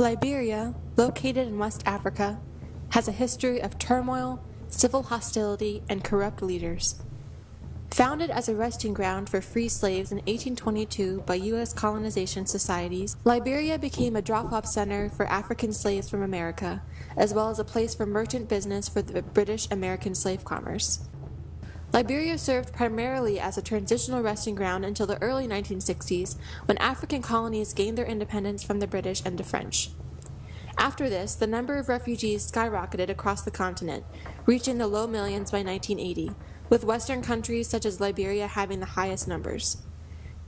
Liberia, located in West Africa, has a history of turmoil, civil hostility, and corrupt leaders. Founded as a resting ground for free slaves in 1822 by U.S. colonization societies, Liberia became a drop-off center for African slaves from America, as well as a place for merchant business for the British-American slave commerce. Liberia served primarily as a transitional resting ground until the early 1960s, when African colonies gained their independence from the British and the French. After this, the number of refugees skyrocketed across the continent, reaching the low millions by 1980, with Western countries such as Liberia having the highest numbers.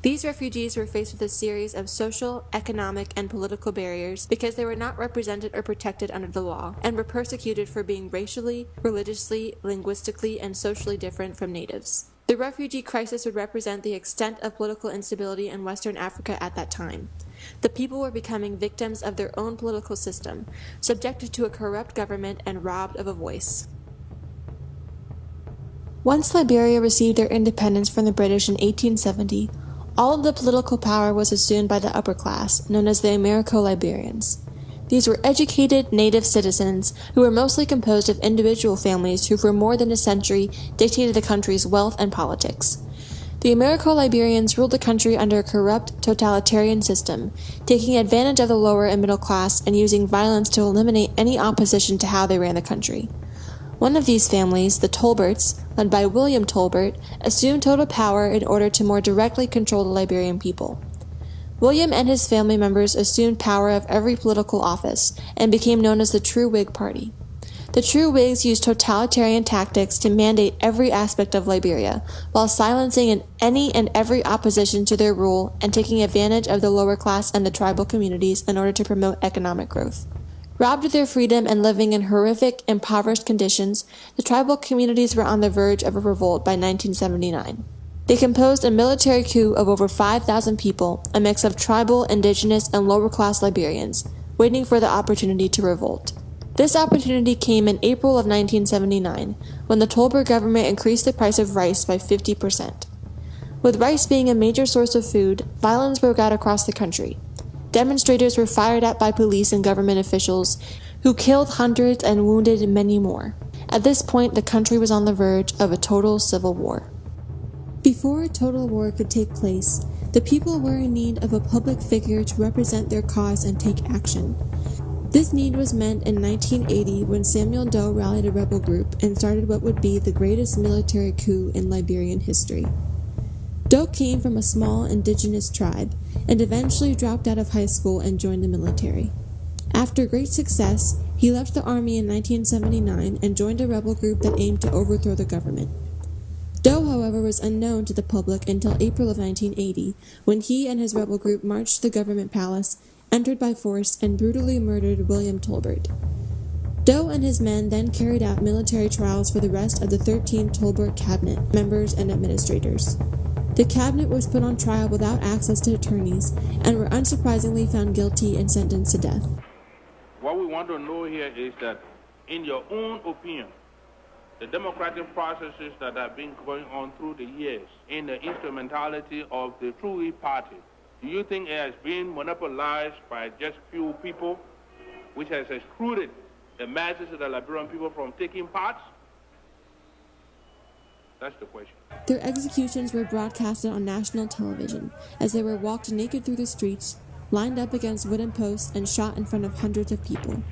These refugees were faced with a series of social, economic, and political barriers because they were not represented or protected under the law, and were persecuted for being racially, religiously, linguistically, and socially different from natives. The refugee crisis would represent the extent of political instability in Western Africa at that time. The people were becoming victims of their own political system, subjected to a corrupt government and robbed of a voice. Once Liberia received their independence from the British in 1870, all of the political power was assumed by the upper class, known as the Americo-Liberians. These were educated native citizens who were mostly composed of individual families who for more than a century dictated the country's wealth and politics. The Americo-Liberians ruled the country under a corrupt, totalitarian system, taking advantage of the lower and middle class and using violence to eliminate any opposition to how they ran the country. One of these families, the Tolberts, led by William Tolbert, assumed total power in order to more directly control the Liberian people. William and his family members assumed power of every political office and became known as the True Whig Party. The True Whigs used totalitarian tactics to mandate every aspect of Liberia, while silencing any and every opposition to their rule and taking advantage of the lower class and the tribal communities in order to promote economic growth. Robbed of their freedom and living in horrific, impoverished conditions, the tribal communities were on the verge of a revolt by 1979. They composed a military coup of over 5,000 people, a mix of tribal, indigenous, and lower-class Liberians, waiting for the opportunity to revolt. This opportunity came in April of 1979, when the Tolbert government increased the price of rice by 50%. With rice being a major source of food, violence broke out across the country. Demonstrators were fired at by police and government officials, who killed hundreds and wounded many more. At this point, the country was on the verge of a total civil war. Before a total war could take place, the people were in need of a public figure to represent their cause and take action. This need was met in 1980 when Samuel Doe rallied a rebel group and started what would be the greatest military coup in Liberian history. Doe came from a small indigenous tribe and eventually dropped out of high school and joined the military. After great success, he left the army in 1979 and joined a rebel group that aimed to overthrow the government. Doe, however, was unknown to the public until April of 1980, when he and his rebel group marched to the government palace, entered by force, and brutally murdered William Tolbert. Doe and his men then carried out military trials for the rest of the 13 Tolbert cabinet members and administrators. The cabinet was put on trial without access to attorneys and were unsurprisingly found guilty and sentenced to death. What we want to know here is that, in your own opinion, the democratic processes that have been going on through the years in the instrumentality of the True Whig Party, do you think it has been monopolized by just few people, which has excluded the masses of the Liberian people from taking part? That's the question. Their executions were broadcasted on national television as they were walked naked through the streets, lined up against wooden posts, and shot in front of hundreds of people.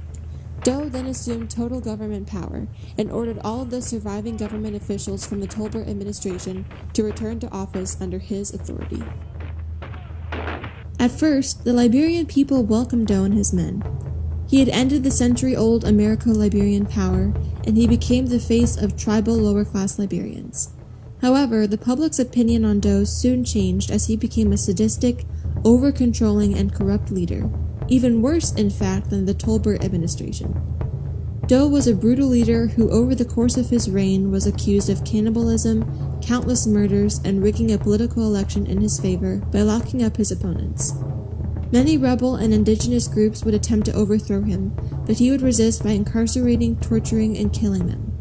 Doe then assumed total government power and ordered all of the surviving government officials from the Tolbert administration to return to office under his authority. At first, the Liberian people welcomed Doe and his men. He had ended the century-old Americo-Liberian power, and he became the face of tribal lower-class Liberians. However, the public's opinion on Doe soon changed as he became a sadistic, over-controlling, and corrupt leader, even worse, in fact, than the Tolbert administration. Doe was a brutal leader who, over the course of his reign, was accused of cannibalism, countless murders, and rigging a political election in his favor by locking up his opponents. Many rebel and indigenous groups would attempt to overthrow him, but he would resist by incarcerating, torturing, and killing them.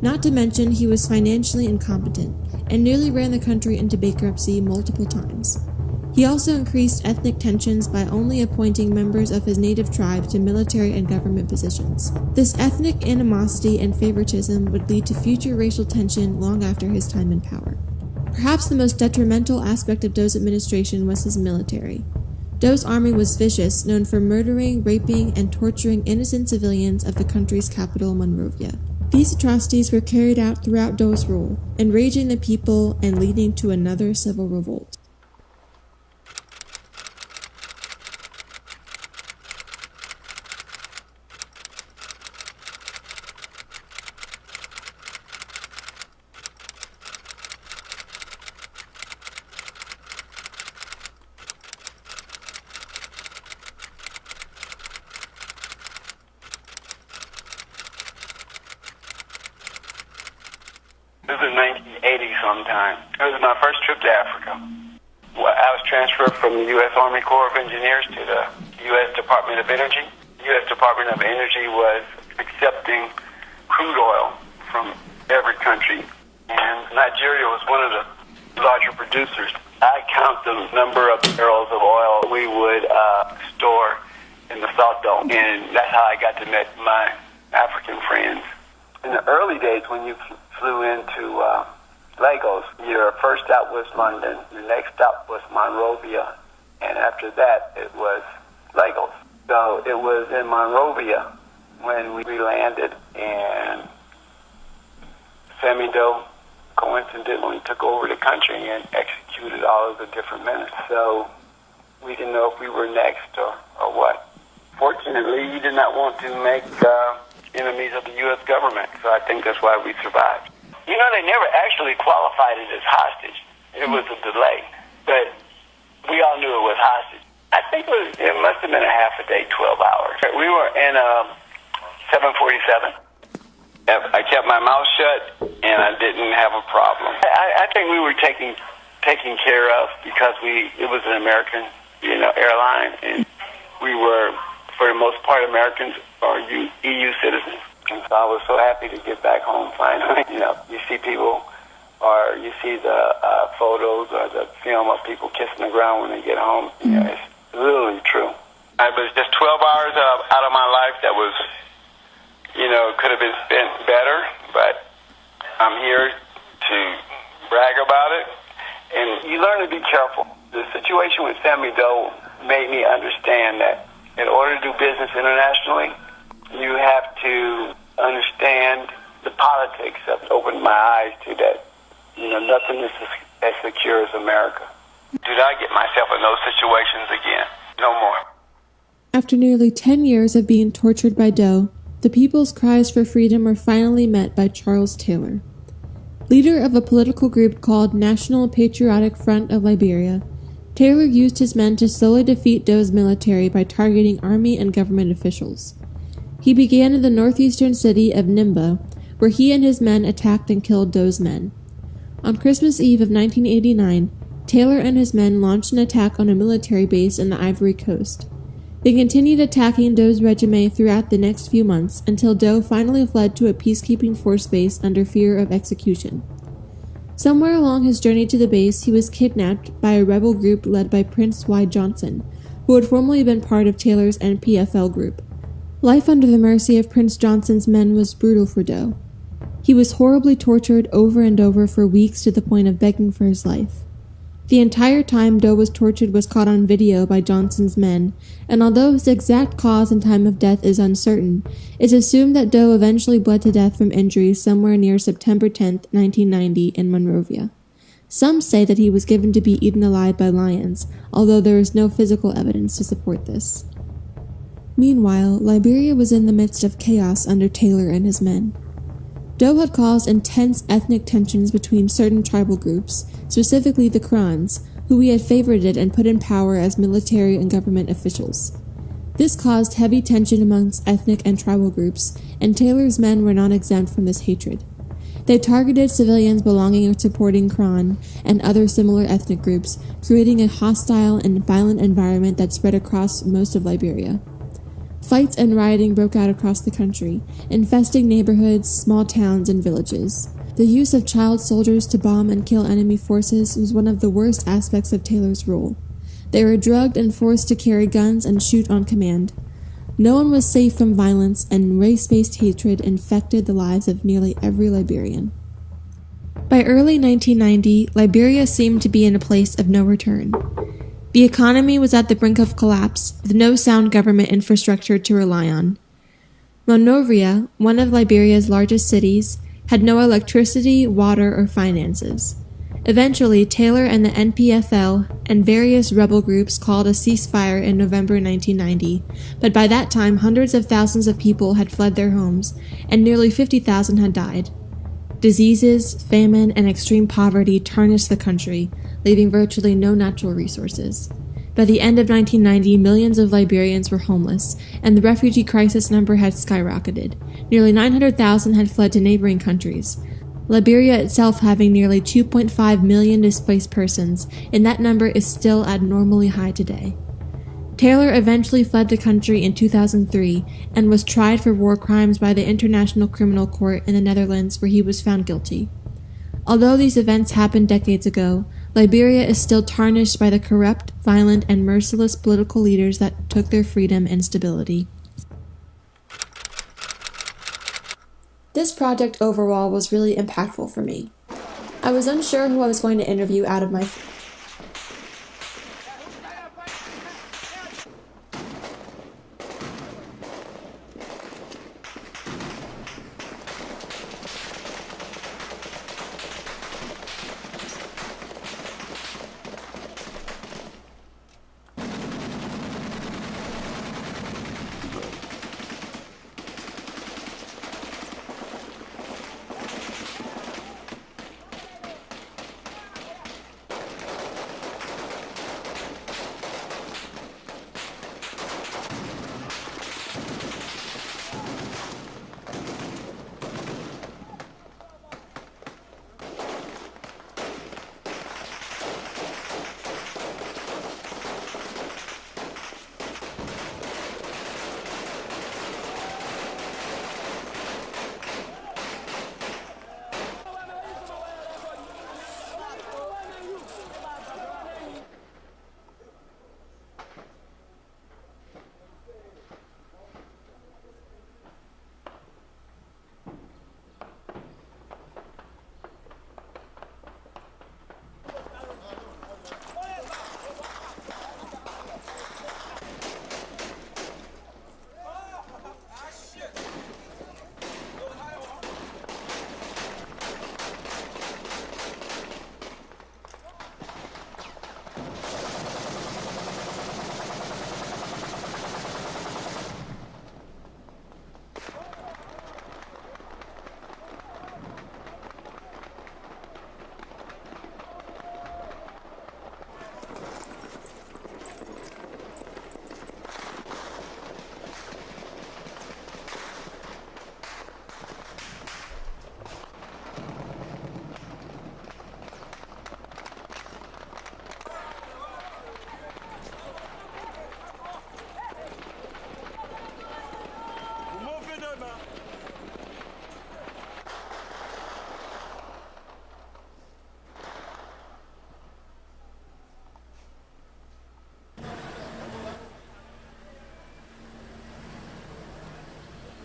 Not to mention, he was financially incompetent and nearly ran the country into bankruptcy multiple times. He also increased ethnic tensions by only appointing members of his native tribe to military and government positions. This ethnic animosity and favoritism would lead to future racial tension long after his time in power. Perhaps the most detrimental aspect of Dou's administration was his military. Dou's army was vicious, known for murdering, raping, and torturing innocent civilians of the country's capital, Monrovia. These atrocities were carried out throughout Dou's rule, enraging the people and leading to another civil revolt. This was 1980 sometime. It was my first trip to Africa. I was transferred from the U.S. Army Corps of Engineers to the U.S. Department of Energy. The U.S. Department of Energy was accepting crude oil from every country, and Nigeria was one of the larger producers. I count the number of barrels of oil we would store in the Salt Dome, and that's how I got to meet my African friends. In the early days, when you flew into Lagos, your first stop was London, your next stop was Monrovia, and after that, it was Lagos. So it was in Monrovia when we landed, and Sammy Doe coincidentally took over the country and executed all of the different ministers. So we didn't know if we were next or what. Fortunately, he did not want to make enemies of the U.S. government, so I think that's why we survived. You know, they never actually qualified it as hostage. It was a delay, but we all knew it was hostage. I think it must have been a half a day, 12 hours. We were in a 747. I kept my mouth shut, and I didn't have a problem. I think we were taken care of because it was an American, airline, and we were, for the most part, Americans or EU citizens. And so I was so happy to get back home finally. You see people, or you see the photos or the film of people kissing the ground when they get home. It's literally true. It was just 12 hours out of my life that was, could have been spent better, but I'm here to brag about it. And you learn to be careful. The situation with Sammy Doe made me understand that in order to do business internationally, you have to understand the politics. That opened my eyes to that. Nothing is as secure as America. Do not get myself in those situations again. No more. After nearly 10 years of being tortured by Doe, the people's cries for freedom were finally met by Charles Taylor. Leader of a political group called National Patriotic Front of Liberia, Taylor used his men to slowly defeat Doe's military by targeting army and government officials. He began in the northeastern city of Nimba, where he and his men attacked and killed Doe's men. On Christmas Eve of 1989, Taylor and his men launched an attack on a military base in the Ivory Coast. They continued attacking Doe's regiment throughout the next few months until Doe finally fled to a peacekeeping force base under fear of execution. Somewhere along his journey to the base, he was kidnapped by a rebel group led by Prince Y. Johnson, who had formerly been part of Taylor's NPFL group. Life under the mercy of Prince Johnson's men was brutal for Doe. He was horribly tortured over and over for weeks to the point of begging for his life. The entire time Doe was tortured was caught on video by Johnson's men, and although his exact cause and time of death is uncertain, it's assumed that Doe eventually bled to death from injuries somewhere near September 10, 1990 in Monrovia. Some say that he was given to be eaten alive by lions, although there is no physical evidence to support this. Meanwhile, Liberia was in the midst of chaos under Taylor and his men. Doe had caused intense ethnic tensions between certain tribal groups, specifically the Krans, who he had favorited and put in power as military and government officials. This caused heavy tension amongst ethnic and tribal groups, and Taylor's men were not exempt from this hatred. They targeted civilians belonging or supporting Kran and other similar ethnic groups, creating a hostile and violent environment that spread across most of Liberia. Fights and rioting broke out across the country, infesting neighborhoods, small towns, and villages. The use of child soldiers to bomb and kill enemy forces was one of the worst aspects of Taylor's rule. They were drugged and forced to carry guns and shoot on command. No one was safe from violence, and race-based hatred infected the lives of nearly every Liberian. By early 1990, Liberia seemed to be in a place of no return. The economy was at the brink of collapse, with no sound government infrastructure to rely on. Monrovia, one of Liberia's largest cities, had no electricity, water, or finances. Eventually, Taylor and the NPFL and various rebel groups called a ceasefire in November 1990, but by that time hundreds of thousands of people had fled their homes, and nearly 50,000 had died. Diseases, famine, and extreme poverty tarnished the country, leaving virtually no natural resources. By the end of 1990, millions of Liberians were homeless, and the refugee crisis number had skyrocketed. Nearly 900,000 had fled to neighboring countries. Liberia itself having nearly 2.5 million displaced persons, and that number is still abnormally high today. Taylor eventually fled the country in 2003 and was tried for war crimes by the International Criminal Court in the Netherlands, where he was found guilty. Although these events happened decades ago, Liberia is still tarnished by the corrupt, violent, and merciless political leaders that took their freedom and stability. This project overall was really impactful for me. I was unsure who I was going to interview out of my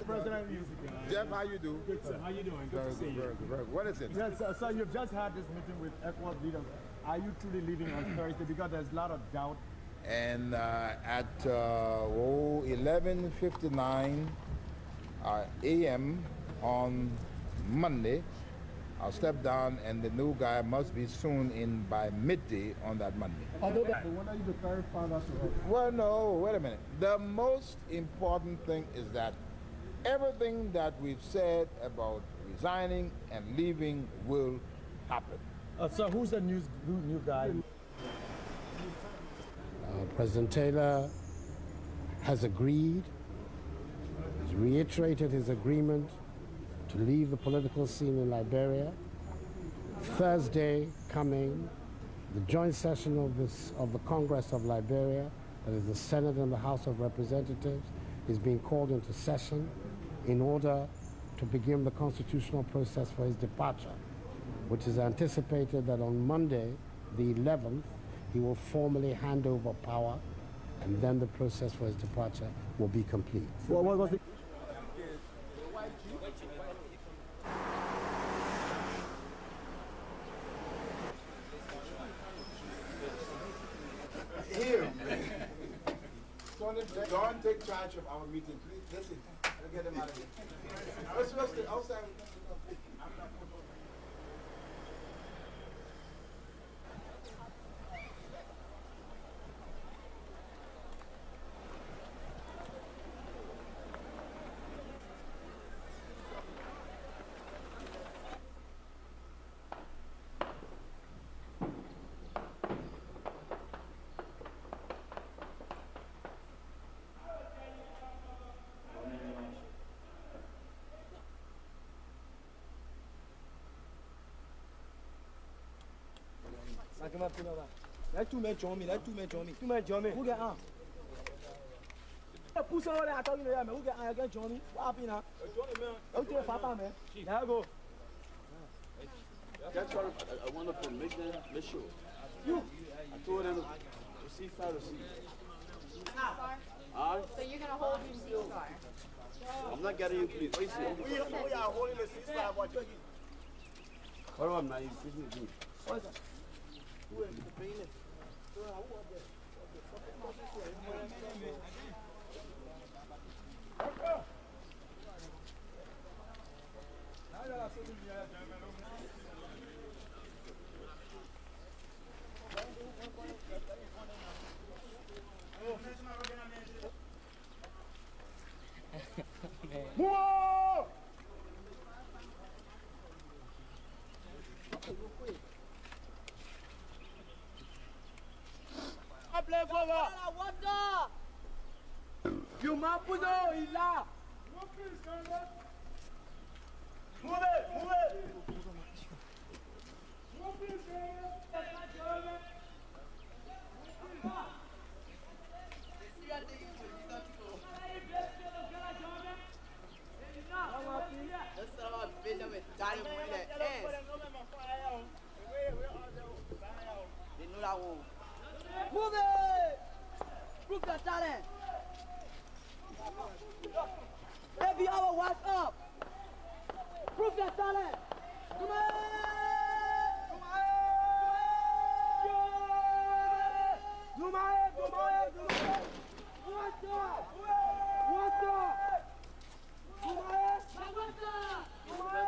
President Jeff, how you do? Good, sir. How you doing? Good to see you. Very good. What is it? Yes, so you've just had this meeting with ECOWAS leaders. Are you truly leaving on Thursday? Because there's a lot of doubt. And at 11:59 a.m. on Monday, I'll step down, and the new guy must be soon in by midday on that Monday. Although that, I want you to clarify that to us. Well, no, wait a minute. The most important thing is that everything that we've said about resigning and leaving will happen. So who's the new guy? President Taylor has agreed, has reiterated his agreement to leave the political scene in Liberia. Thursday coming, the joint session of the Congress of Liberia, that is the Senate and the House of Representatives, is being called into session in order to begin the constitutional process for his departure, which is anticipated that on Monday, the 11th, he will formally hand over power, and then the process for his departure will be complete. What was the... Here, don't take charge of our meeting, please. Listen, we'll get them out of here. Let's stay outside. Let two men join me. Let two men join me. Two men join me. Who get on? Push on there. I tell you, man. Who get on? I get join me. What happened now? Join me, man. Okay, Papa, man. There you go. That's what I want to make them make sure. You. I told them to receive fire receive. So you're gonna hold your ceasefire? I'm not getting you, please. What you say? We are holding the ceasefire. What you? What am I? You speaking to me? What is that? Who is the pain? Whoa! Play forward. You mapuzo ila. Move it, move it. Move it! Prove your talent! Every hour, watch up! Prove your talent! Come on! Come on! Come on! Come on! What's up? What's up? Come on!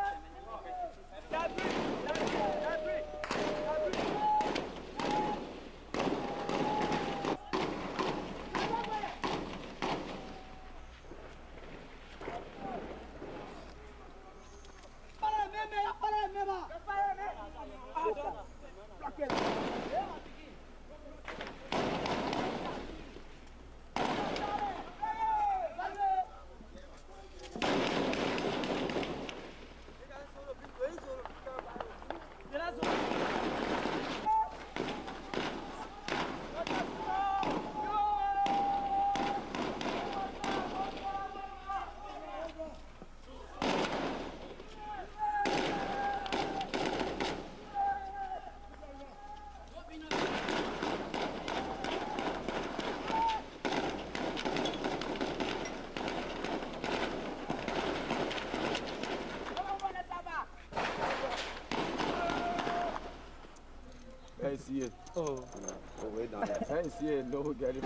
Come on! I didn't see it. Oh, wait down there. I didn't see it. No, get it.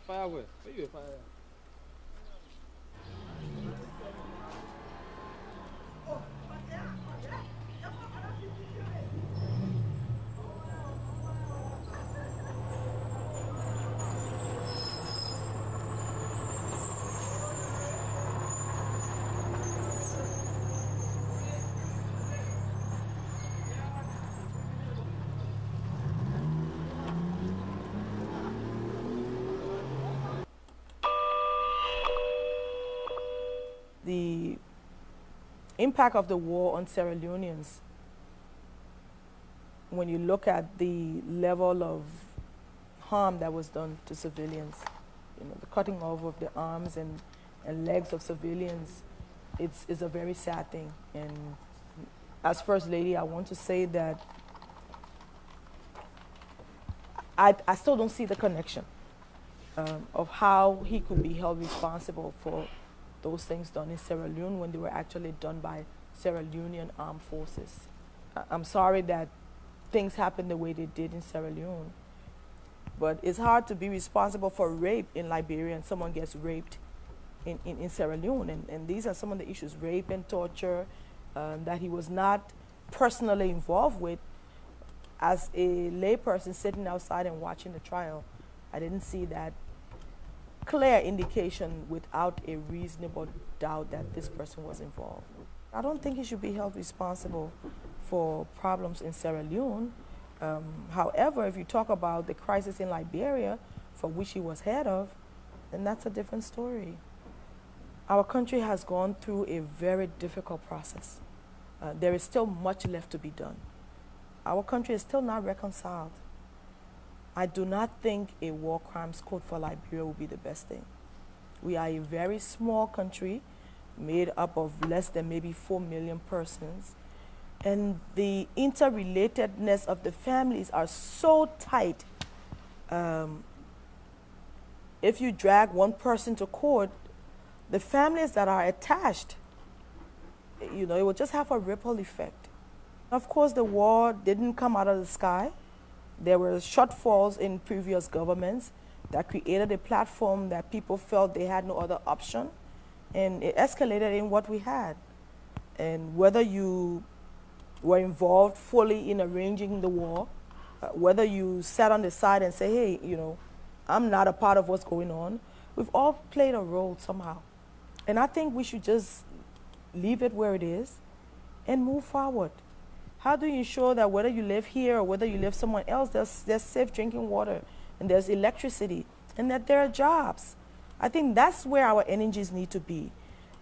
Fire where? Where you fire? impact of the war on Sierra Leoneans, when you look at the level of harm that was done to civilians, the cutting off of the arms and legs of civilians, it's a very sad thing. And as First Lady, I want to say that I still don't see the connection of how he could be held responsible for those things done in Sierra Leone when they were actually done by Sierra Leonean armed forces. I'm sorry that things happened the way they did in Sierra Leone, but it's hard to be responsible for rape in Liberia and someone gets raped in Sierra Leone. And these are some of the issues, rape and torture, that he was not personally involved with. As a layperson sitting outside and watching the trial, I didn't see that clear indication without a reasonable doubt that this person was involved. I don't think he should be held responsible for problems in Sierra Leone. However, if you talk about the crisis in Liberia, for which he was head of, then that's a different story. Our country has gone through a very difficult process. There is still much left to be done. Our country is still not reconciled. I do not think a war crimes code for Liberia would be the best thing. We are a very small country made up of less than maybe 4 million persons. And the interrelatedness of the families are so tight. If you drag one person to court, the families that are attached, it will just have a ripple effect. Of course, the war didn't come out of the sky. There were shortfalls in previous governments that created a platform that people felt they had no other option, and it escalated in what we had. And whether you were involved fully in arranging the war, whether you sat on the side and say, hey, I'm not a part of what's going on, we've all played a role somehow. And I think we should just leave it where it is and move forward. How do you ensure that whether you live here or whether you live somewhere else, there's safe drinking water and there's electricity and that there are jobs? I think that's where our energies need to be.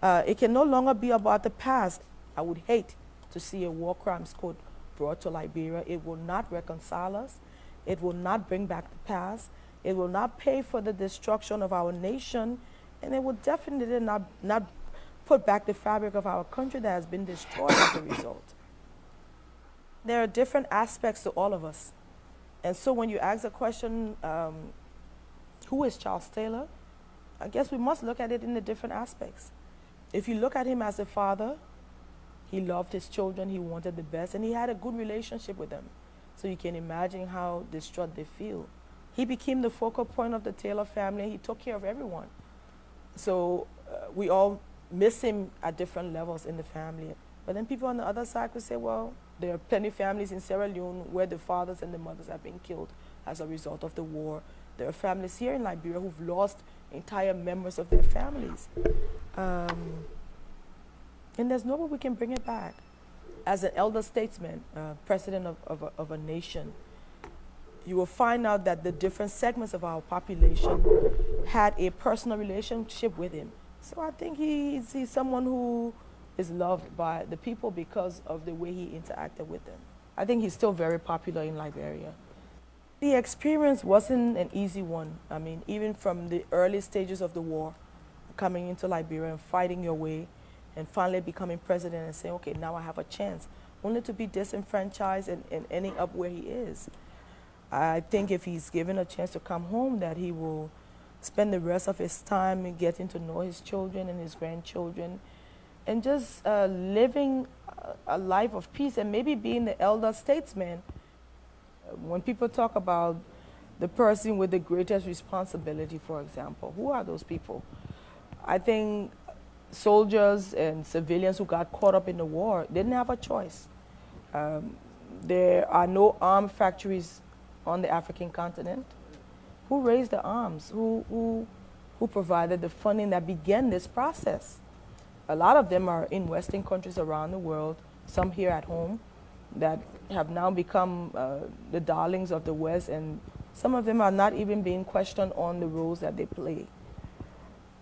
It can no longer be about the past. I would hate to see a war crimes code brought to Liberia. It will not reconcile us. It will not bring back the past. It will not pay for the destruction of our nation. And it will definitely not put back the fabric of our country that has been destroyed as a result. There are different aspects to all of us. And so when you ask the question, who is Charles Taylor? I guess we must look at it in the different aspects. If you look at him as a father, he loved his children, he wanted the best, and he had a good relationship with them. So you can imagine how distraught they feel. He became the focal point of the Taylor family. He took care of everyone. So we all miss him at different levels in the family. But then people on the other side could say, well, there are plenty of families in Sierra Leone where the fathers and the mothers have been killed as a result of the war. There are families here in Liberia who've lost entire members of their families. And there's no way we can bring it back. As an elder statesman, president of a nation, you will find out that the different segments of our population had a personal relationship with him. So I think he's someone who is loved by the people because of the way he interacted with them. I think he's still very popular in Liberia. The experience wasn't an easy one. I mean, even from the early stages of the war, coming into Liberia and fighting your way, and finally becoming president and saying, okay, now I have a chance, only to be disenfranchised and ending up where he is. I think if he's given a chance to come home, that he will spend the rest of his time getting to know his children and his grandchildren, and just living a life of peace, and maybe being the elder statesman. When people talk about the person with the greatest responsibility, for example, who are those people? I think soldiers and civilians who got caught up in the war didn't have a choice. There are no arm factories on the African continent. Who raised the arms? Who provided the funding that began this process? A lot of them are in Western countries around the world, some here at home, that have now become the darlings of the West, and some of them are not even being questioned on the roles that they play.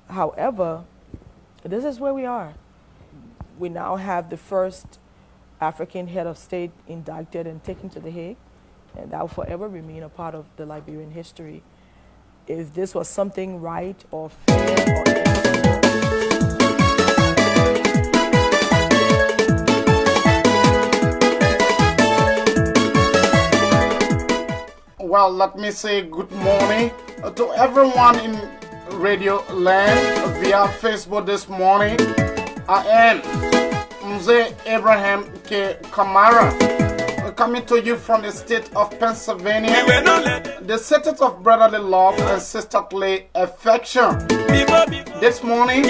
However, this is where we are. We now have the first African head of state indicted and taken to The Hague, and that will forever remain a part of the Liberian history. If this was something right or fair or equitable. Well, let me say good morning to everyone in Radio Land via Facebook this morning. I am Mzee Abraham K. Kamara, coming to you from the state of Pennsylvania, the city of brotherly love and sisterly affection. This morning,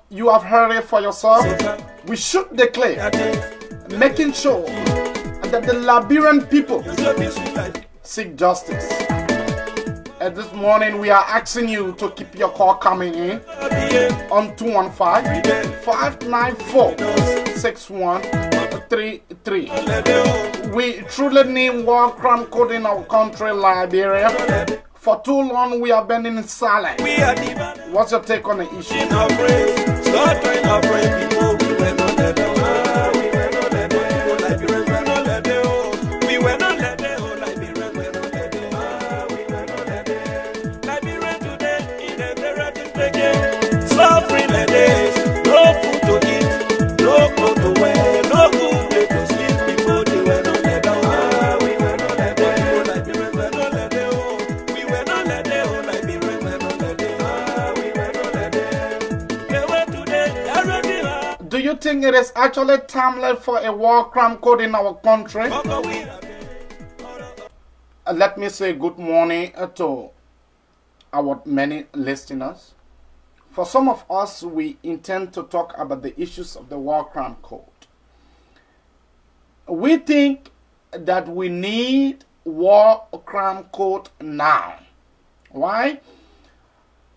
you have heard it for yourself. We should declare, making sure that the Liberian people seek justice. And this morning we are asking you to keep your call coming in on 215-594-6133. We truly need war crime code in our country, Liberia. For too long we have been in silence. What's your take on the issue? Do you think it is actually timely for a war crime code in our country? Let me say good morning to our many listeners. For some of us, we intend to talk about the issues of the war crime code. We think that we need war crime code now. Why?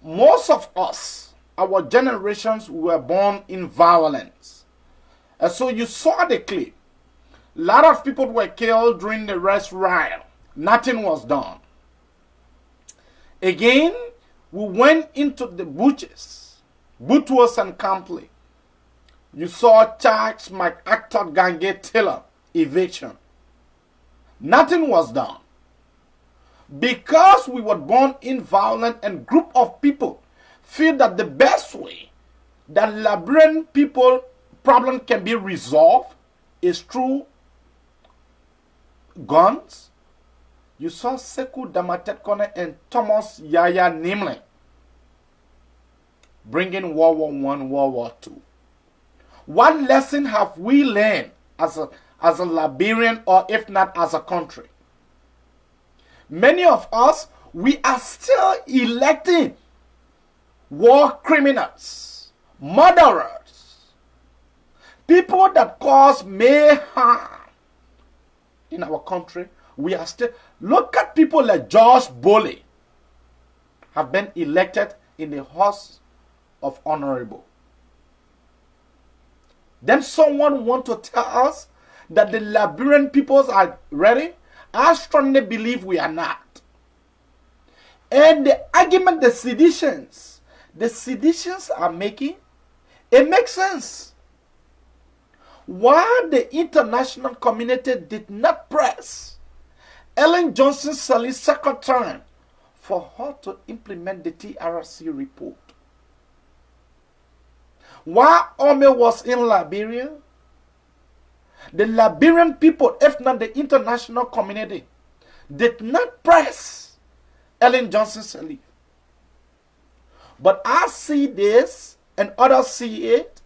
Most of us, our generations, were born in violence. And so you saw the clip. A lot of people were killed during the arrest riot. Nothing was done. Again, we went into the butchers, Butwas and Campley. You saw Charles MacArthur Gange Taylor eviction. Nothing was done. Because we were born in violent and group of people feel that the best way that Liberian people problem can be resolved is through guns. You saw Sekou Damatet Kone and Thomas Yaya Nimlin bringing World War I, World War II. What lesson have we learned as a Liberian, or if not as a country? Many of us, we are still electing war criminals, murderers, people that cause mayhem in our country. We are still, look at people like George Boley have been elected in the House of Honorable. Then someone want to tell us that the Liberian peoples are ready? I strongly believe we are not. And the argument the seditions are making, it makes sense. Why the international community did not press Ellen Johnson Sirleaf's secretary for her to implement the TRC report? While Ome was in Liberia, the Liberian people, if not the international community, did not press Ellen Johnson Sirleaf. But I see this, and others see it,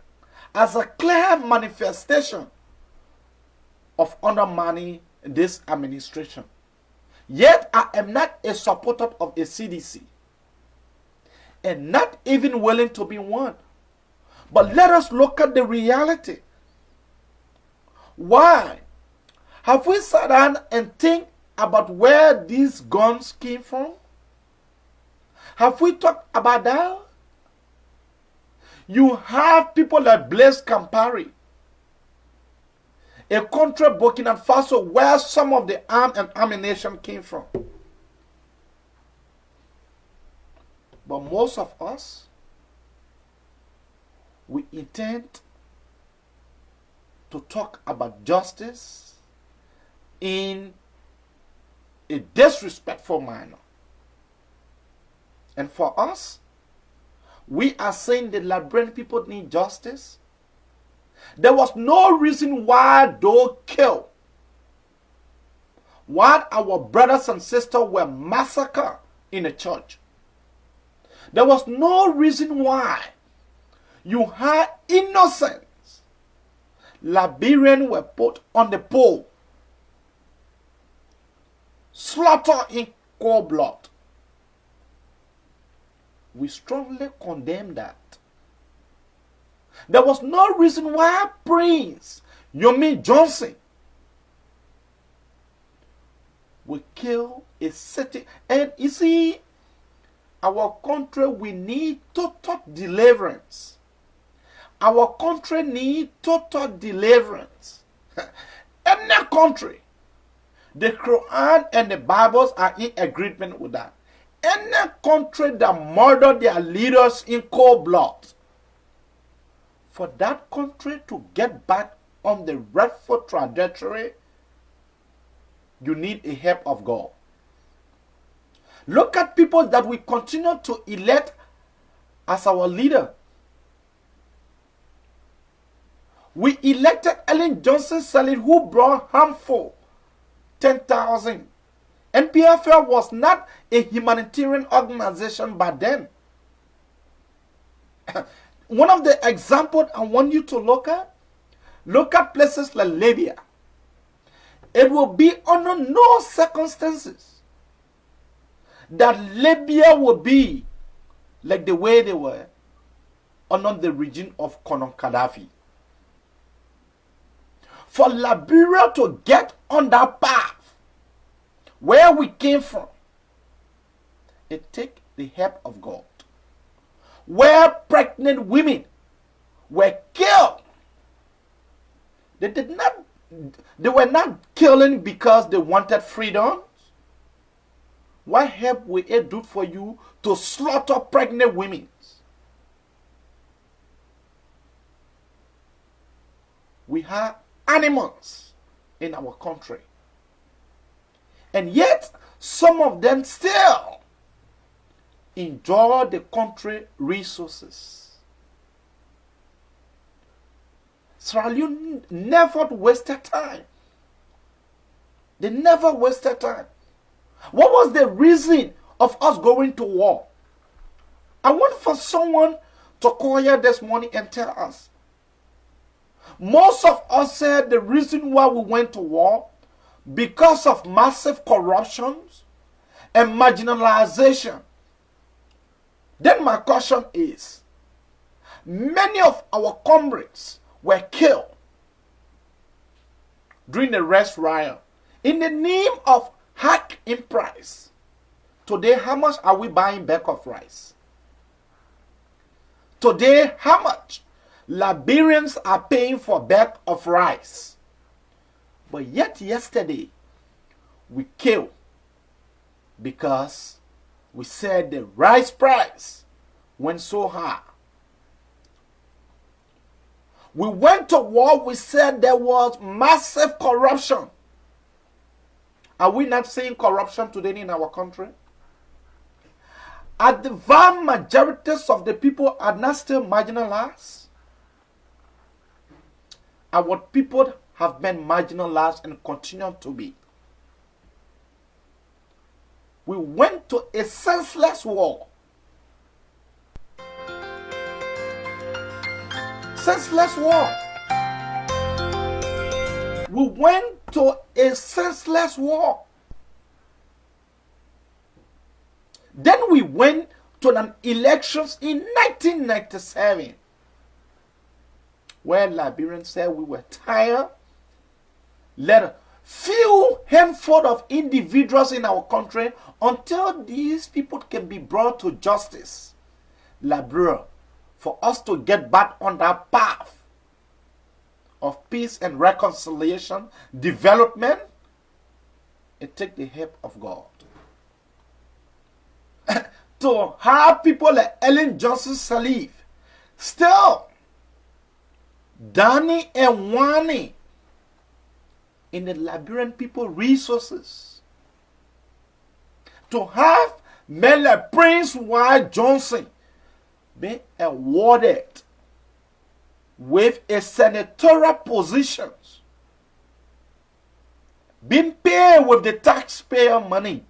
as a clear manifestation of undermining this administration. Yet I am not a supporter of a CDC, and not even willing to be one. But let us look at the reality. Why? Have we sat down and think about where these guns came from? Have we talked about that? You have people like Blaise Compaoré, a country, Burkina Faso, where some of the arms and ammunition came from. But most of us, we intend to talk about justice in a disrespectful manner. And for us, we are saying the Liberian people need justice. There was no reason why they killed, why our brothers and sisters were massacred in a church. There was no reason why you had innocent Liberians were put on the pole, slaughtered in cold blood. We strongly condemn that. There was no reason why Prince Yomi Johnson would kill a city. And you see, our country, we need total deliverance. Our country needs total deliverance. Any country, the Quran and the Bibles are in agreement with that. Any country that murder their leaders in cold blood, for that country to get back on the rightful trajectory, you need a help of God. Look at people that we continue to elect as our leader. We elected Ellen Johnson Sirleaf, who brought harmful 10,000. NPFL was not a humanitarian organization back then. One of the examples I want you to look at places like Liberia. It will be under no circumstances that Libya will be like the way they were under the regime of Colonel Gaddafi. For Liberia to get on that path where we came from, it takes the help of God. Where pregnant women were killed, they were not killing because they wanted freedom. What help will it do for you to slaughter pregnant women? We have animals in our country. And yet, some of them still enjoy the country resources. Sierra Leone never wasted time. They never wasted time. What was the reason of us going to war? I want for someone to call here this morning and tell us. Most of us said the reason why we went to war because of massive corruptions and marginalization. Then my question is, many of our comrades were killed during the rest riot in the name of hike in price. Today, how much are we buying back of rice? Today, how much Liberians are paying for bag of rice? But yet yesterday, we killed because we said the rice price went so high. We went to war, we said there was massive corruption. Are we not seeing corruption today in our country? Are the vast majorities of the people are not still marginalized? Our people have been marginalized and continue to be. We went to a senseless war. Senseless war. We went to a senseless war. Then we went to an elections in 1997 where Liberians said we were tired. Let a few handful of individuals in our country until these people can be brought to justice. Liberia, for us to get back on that path of peace and reconciliation, development, it takes the help of God. To have people like Ellen Johnson Sirleaf still dining and whining in the Liberian people resources. To have men like Prince Wyatt Johnson be awarded with a senatorial position, being paid with the taxpayer money,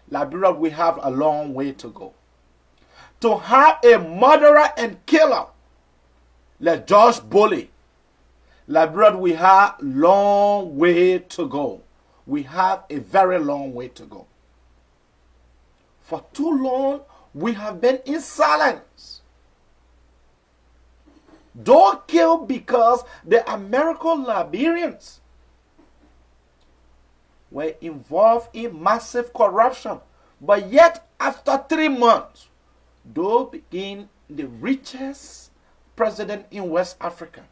Liberia will have a long way to go. To have a murderer and killer like George Bully, Liberia will have a long way to go. We have a very long way to go. For too long, we have been in silence. Don't kill because the American Liberians were involved in massive corruption. But yet, after 3 months, they became the richest president in West Africa.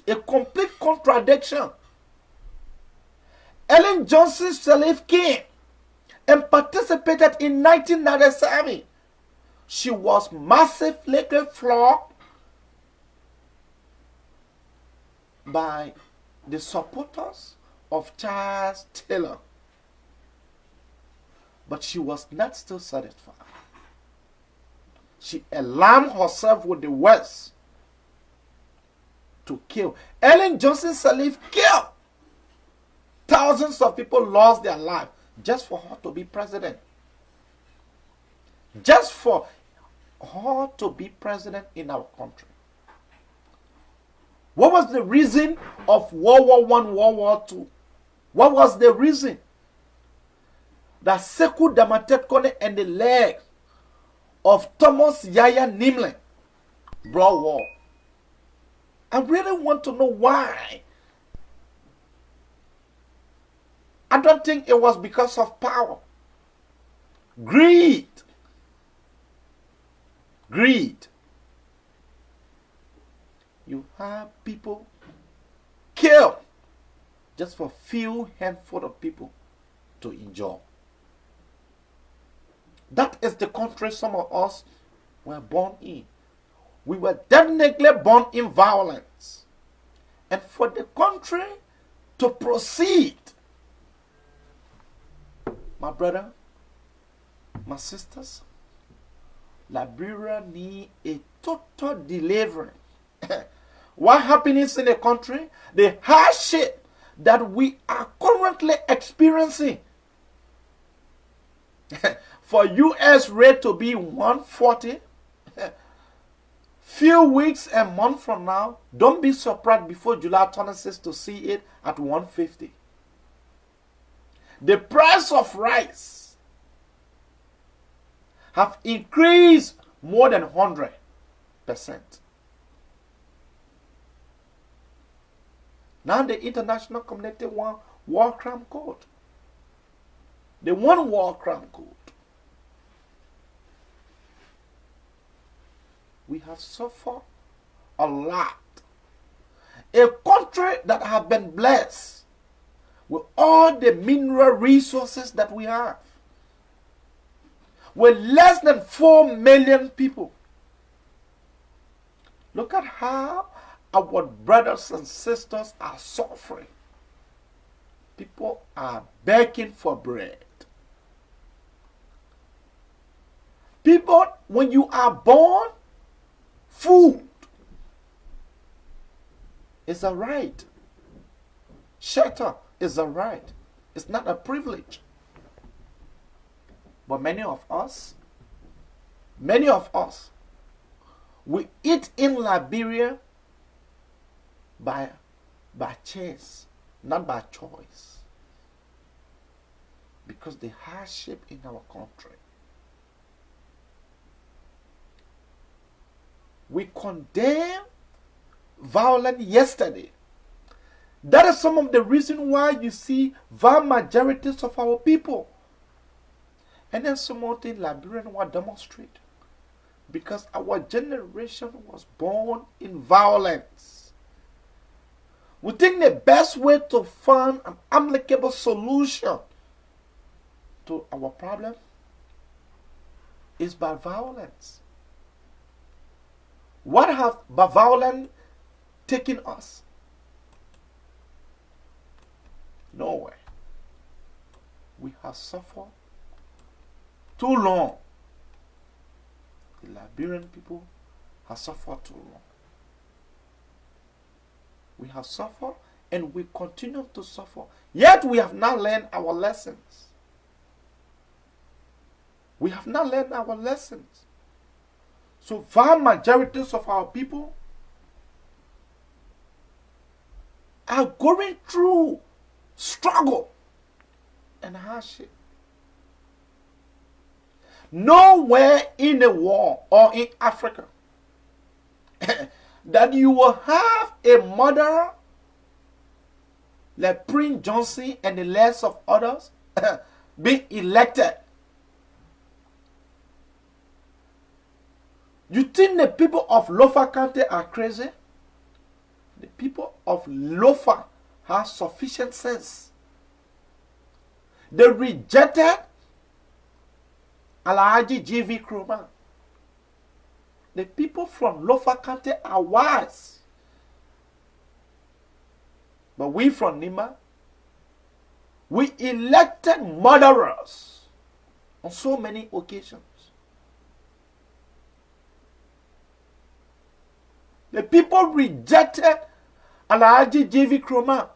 A complete contradiction. Ellen Johnson Sirleaf came and participated in 1997. She was massively flogged by the supporters of Charles Taylor. But she was not still satisfied. She alarmed herself with the West to kill. Ellen Johnson Sirleaf killed. Thousands of people lost their lives just for her to be president. Just for her to be president in our country. What was the reason of World War I, World War II? What was the reason? That Sekou Damatetkone and the legs of Thomas Yaya Nimlin brought war. I really want to know why. I don't think it was because of power. Greed. Greed. You have people killed just for few handful of people to enjoy. That is the country some of us were born in. We were definitely born in violence. And for the country to proceed, my brother, my sisters, Liberia need a total deliverance. What happens in the country? The hardship that we are currently experiencing. For US rate to be 140, few weeks and months from now, don't be surprised before July 26 to see it at 150. The price of rice have increased more than 100%. Now the international community want war crime code. They want war crime code. We have suffered a lot. A country that has been blessed with all the mineral resources that we have, with less than 4 million people. Look at how our brothers and sisters are suffering. People are begging for bread. People, when you are born, food is a right. Shelter is a right. It's not a privilege. But many of us, we eat in Liberia by chance, not by choice. Because the hardship in our country. We condemn violence yesterday. That is some of the reason why you see vast majorities of our people. And then some of the Liberian will demonstrate. Because our generation was born in violence. We think the best way to find an amicable solution to our problem is by violence. What have violence taken us? Nowhere. We have suffered too long. The Liberian people have suffered too long. We have suffered and we continue to suffer. Yet we have not learned our lessons. We have not learned our lessons. So vast majorities of our people are going through struggle and hardship. Nowhere in the world or in Africa that you will have a murderer like Prince Johnson and the rest of others being elected. You think the people of Lofa County are crazy? The people of Lofa have sufficient sense. They rejected Alhaji G.V. Nkrumah. The people from Lofa County are wise. But we from Nima, we elected murderers on so many occasions. The people rejected Alhaji G.V. Nkrumah.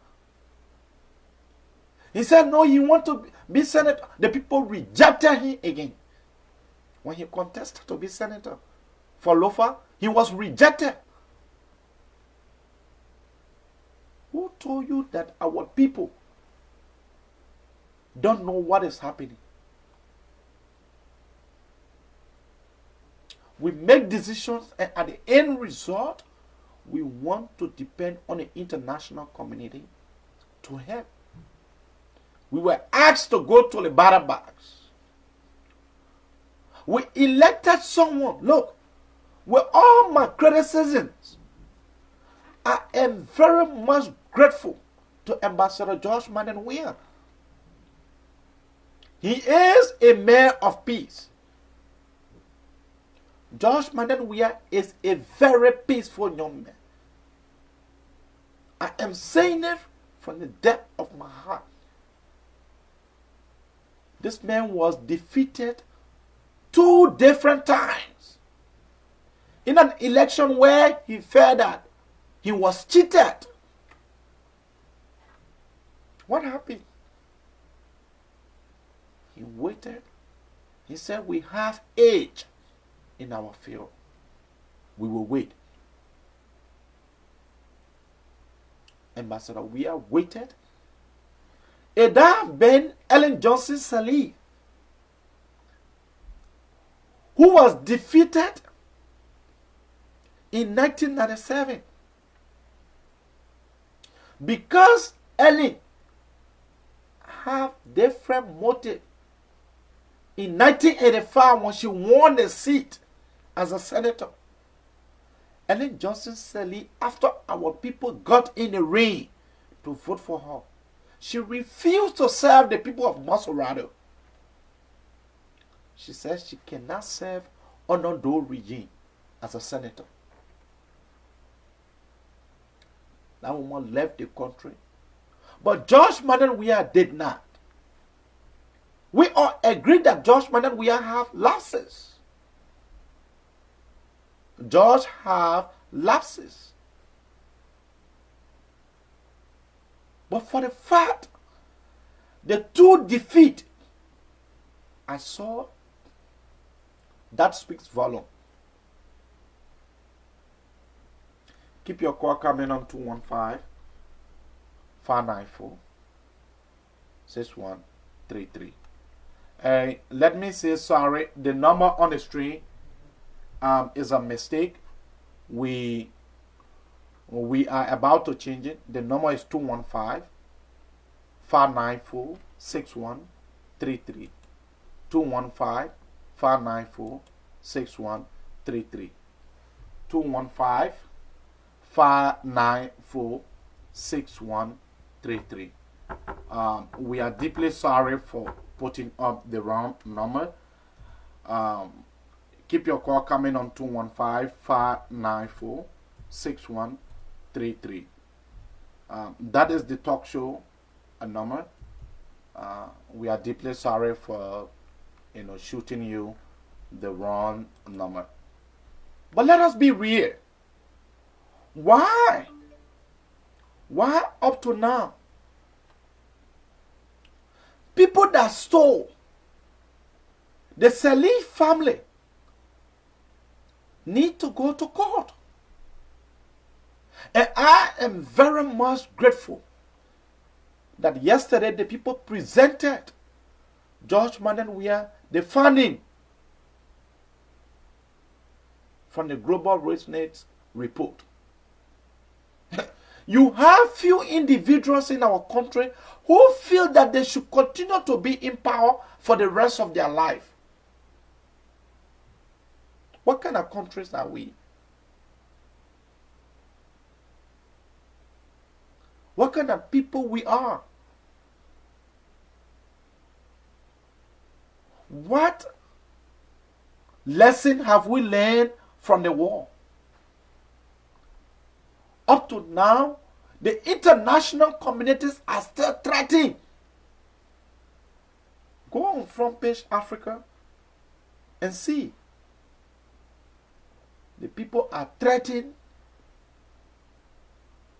He said, no, you want to be senator. The people rejected him again. When he contested to be senator for Lofa, he was rejected. Who told you that our people don't know what is happening? We make decisions and at the end result, we want to depend on the international community to help. We were asked to go to the ballot box. We elected someone. Look, with all my criticisms, I am very much grateful to Ambassador George Madden Weah. He is a man of peace. George Madden Weah is a very peaceful young man. I am saying it from the depth of my heart. This man was defeated 2 different times in an election where he felt that he was cheated. What happened? He waited. He said, we have age in our field. We will wait. Ambassador, we are waited. Ada Ben Ellen Johnson Sirleaf, who was defeated in 1997 because Ellen have different motive. In 1985, when she won the seat as a senator, Ellen Johnson Sirleaf, after our people got in the ring to vote for her, she refused to serve the people of Masorado. She said she cannot serve under those regime as a senator. That woman left the country. But George Madden Weah did not. We all agree that George Madden Weah have lapses. George have lapses. But for the fact, the 2 defeat, I saw that speaks volume. Keep your call coming on 215-594-6133. Let me say sorry. The number on the screen is a mistake. We are about to change it. The number is 215-594-6133. 215-594-6133. 215-594-6133. We are deeply sorry for putting up the wrong number. Keep your call coming on 215-594-6133. That is the talk show number. We are deeply sorry for shooting you the wrong number. But let us be real. Why up to now, people that stole the Salih family need to go to court? And I am very much grateful that yesterday the people presented George Madden Weah the funding from the Global Race Nets report. You have few individuals in our country who feel that they should continue to be in power for the rest of their life. What kind of countries are we? What kind of people we are? What lesson have we learned from the war? Up to now, the international communities are still threatening. Go on Front Page Africa and see. The people are threatening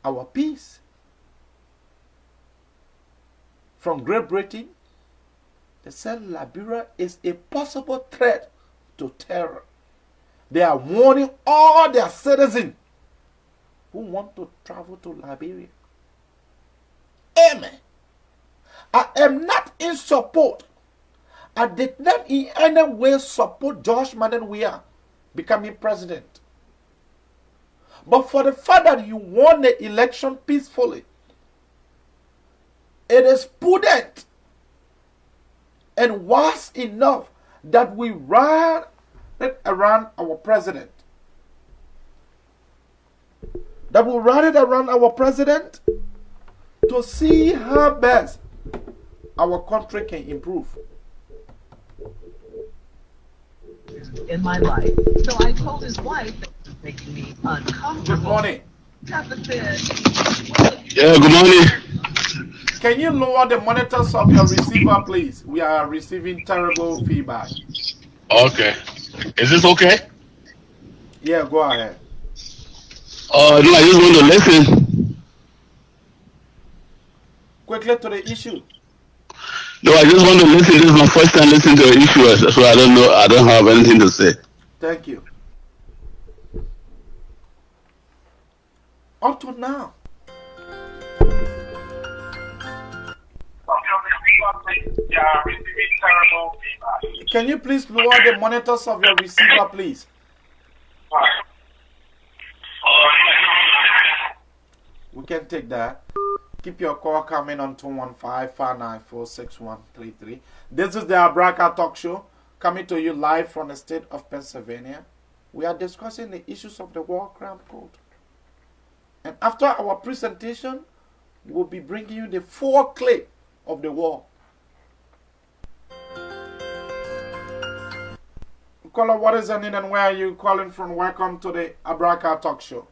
our peace. From Great Britain, they said Liberia is a possible threat to terror. They are warning all their citizens who want to travel to Liberia. Amen. I am not in support. I did not in any way support George Madden Weah becoming president. But for the fact that you won the election peacefully, it is prudent and wise enough that we run it around our president. That we run it around our president to see how best our country can improve. In my life. So I told his wife that it was making me uncomfortable. Good morning. Yeah, good morning. Can you lower the monitors of your receiver, please? We are receiving terrible feedback. Okay. Is this okay? Yeah, go ahead. No, I just want to listen. Quickly to the issue. No, I just want to listen. This is my first time listening to the issue, so I don't know. I don't have anything to say. Thank you. Up to now. Can you please lower the monitors of your receiver, please? We can take that. Keep your call coming on 215-594-6133. This is the Abraka Talk Show, coming to you live from the state of Pennsylvania. We are discussing the issues of the War Crime Code. And after our presentation, we'll be bringing you the full clip of the war. Caller, what is your name and where are you calling from? Welcome to the Abraka Talk Show.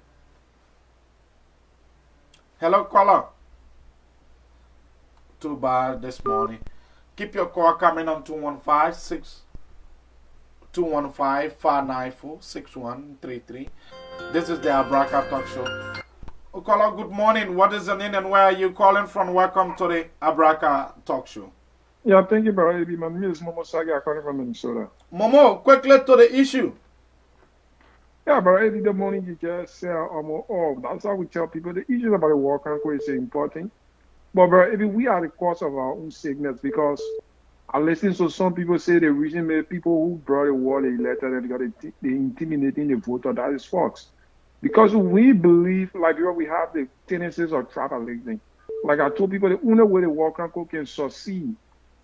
Hello, caller. Too bad this morning. Keep your call coming on 215-594-6133. This is the Abraka Talk Show. Caller, good morning. What is your name and where are you calling from? Welcome to the Abraka Talk Show. Yeah, thank you, brother. My name is Momo Saga, calling from Minnesota. Momo, quickly to the issue. Yeah, but early the morning you just say, that's how we tell people the issues about the war crime code is important. But bro, we are the cause of our own sickness because I listen to some people say the reason maybe people who brought the war, they elected and got the intimidating the voter, that is false. Because we believe, like we have the tendencies of tribalism. Like I told people, the only way the war crime code can succeed,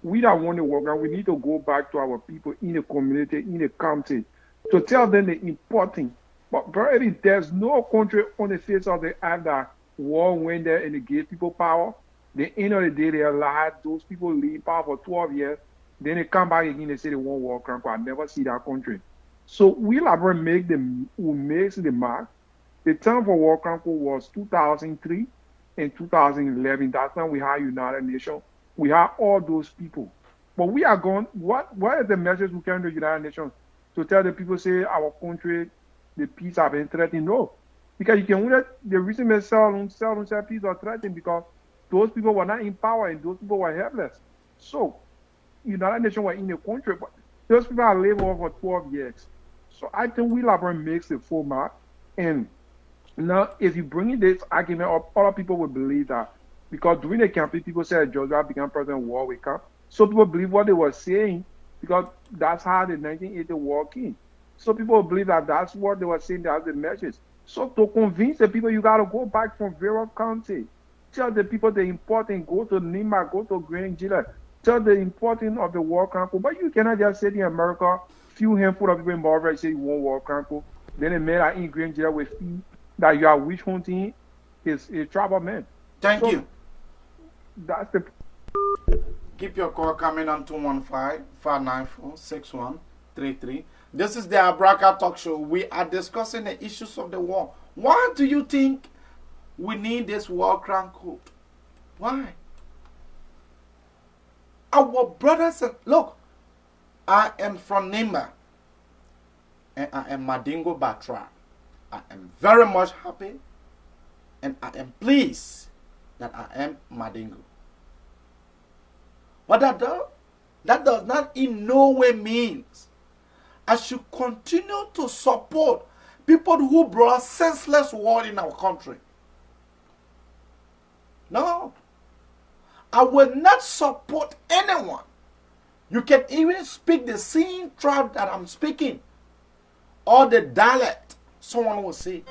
we that want to work out, we need to go back to our people in the community, in the county, to tell them the important. But probably there's no country on the face of the earth that war went there and they gave people power. The end of the day, they allowed those people leave power for 12 years. Then they come back again and say they want war crime. I never see that country. So we Liberian makes the mark. The time for war crime code was 2003 and 2011. That's when we had United Nations. We have all those people. But we are going, what is the message we carry to the United Nations? To tell the people, say, our country, the peace have been threatened? No. Because you can only, the reason they sell peace or threatened because those people were not in power and those people were helpless. So, United Nations were in the country, but those people have lived over 12 years. So I think we Liberian makes the full mark. And now, if you bring in this argument up, other people will believe that. Because during the campaign, people said Georgia became President war will come. So people believe what they were saying because that's how the 1980 war came. So people believe that that's what they were saying, that's the message. So to convince the people, you got to go back from various counties. Tell the people the importance, go to Nima, go to Grand Gila. Tell the importance of the war crime code. But you cannot just say in America, few handful of people in Marvel say you want war crime code. Then a man are in Grand Gila with fee that you are witch hunting is a tribal man. Thank you. That's the... Keep your call coming on 215-594-6133. This is the Abraka Talk Show. We are discussing the issues of the war. Why do you think we need this war crime code? Why? Our brothers and... Look, I am from Nimba. And I am Madingo Batra. I am very much happy. And I am pleased that I am Madingo. But that does not in no way means I should continue to support people who brought senseless war in our country. No. I will not support anyone. You can even speak the same tribe that I'm speaking or the dialect someone will say.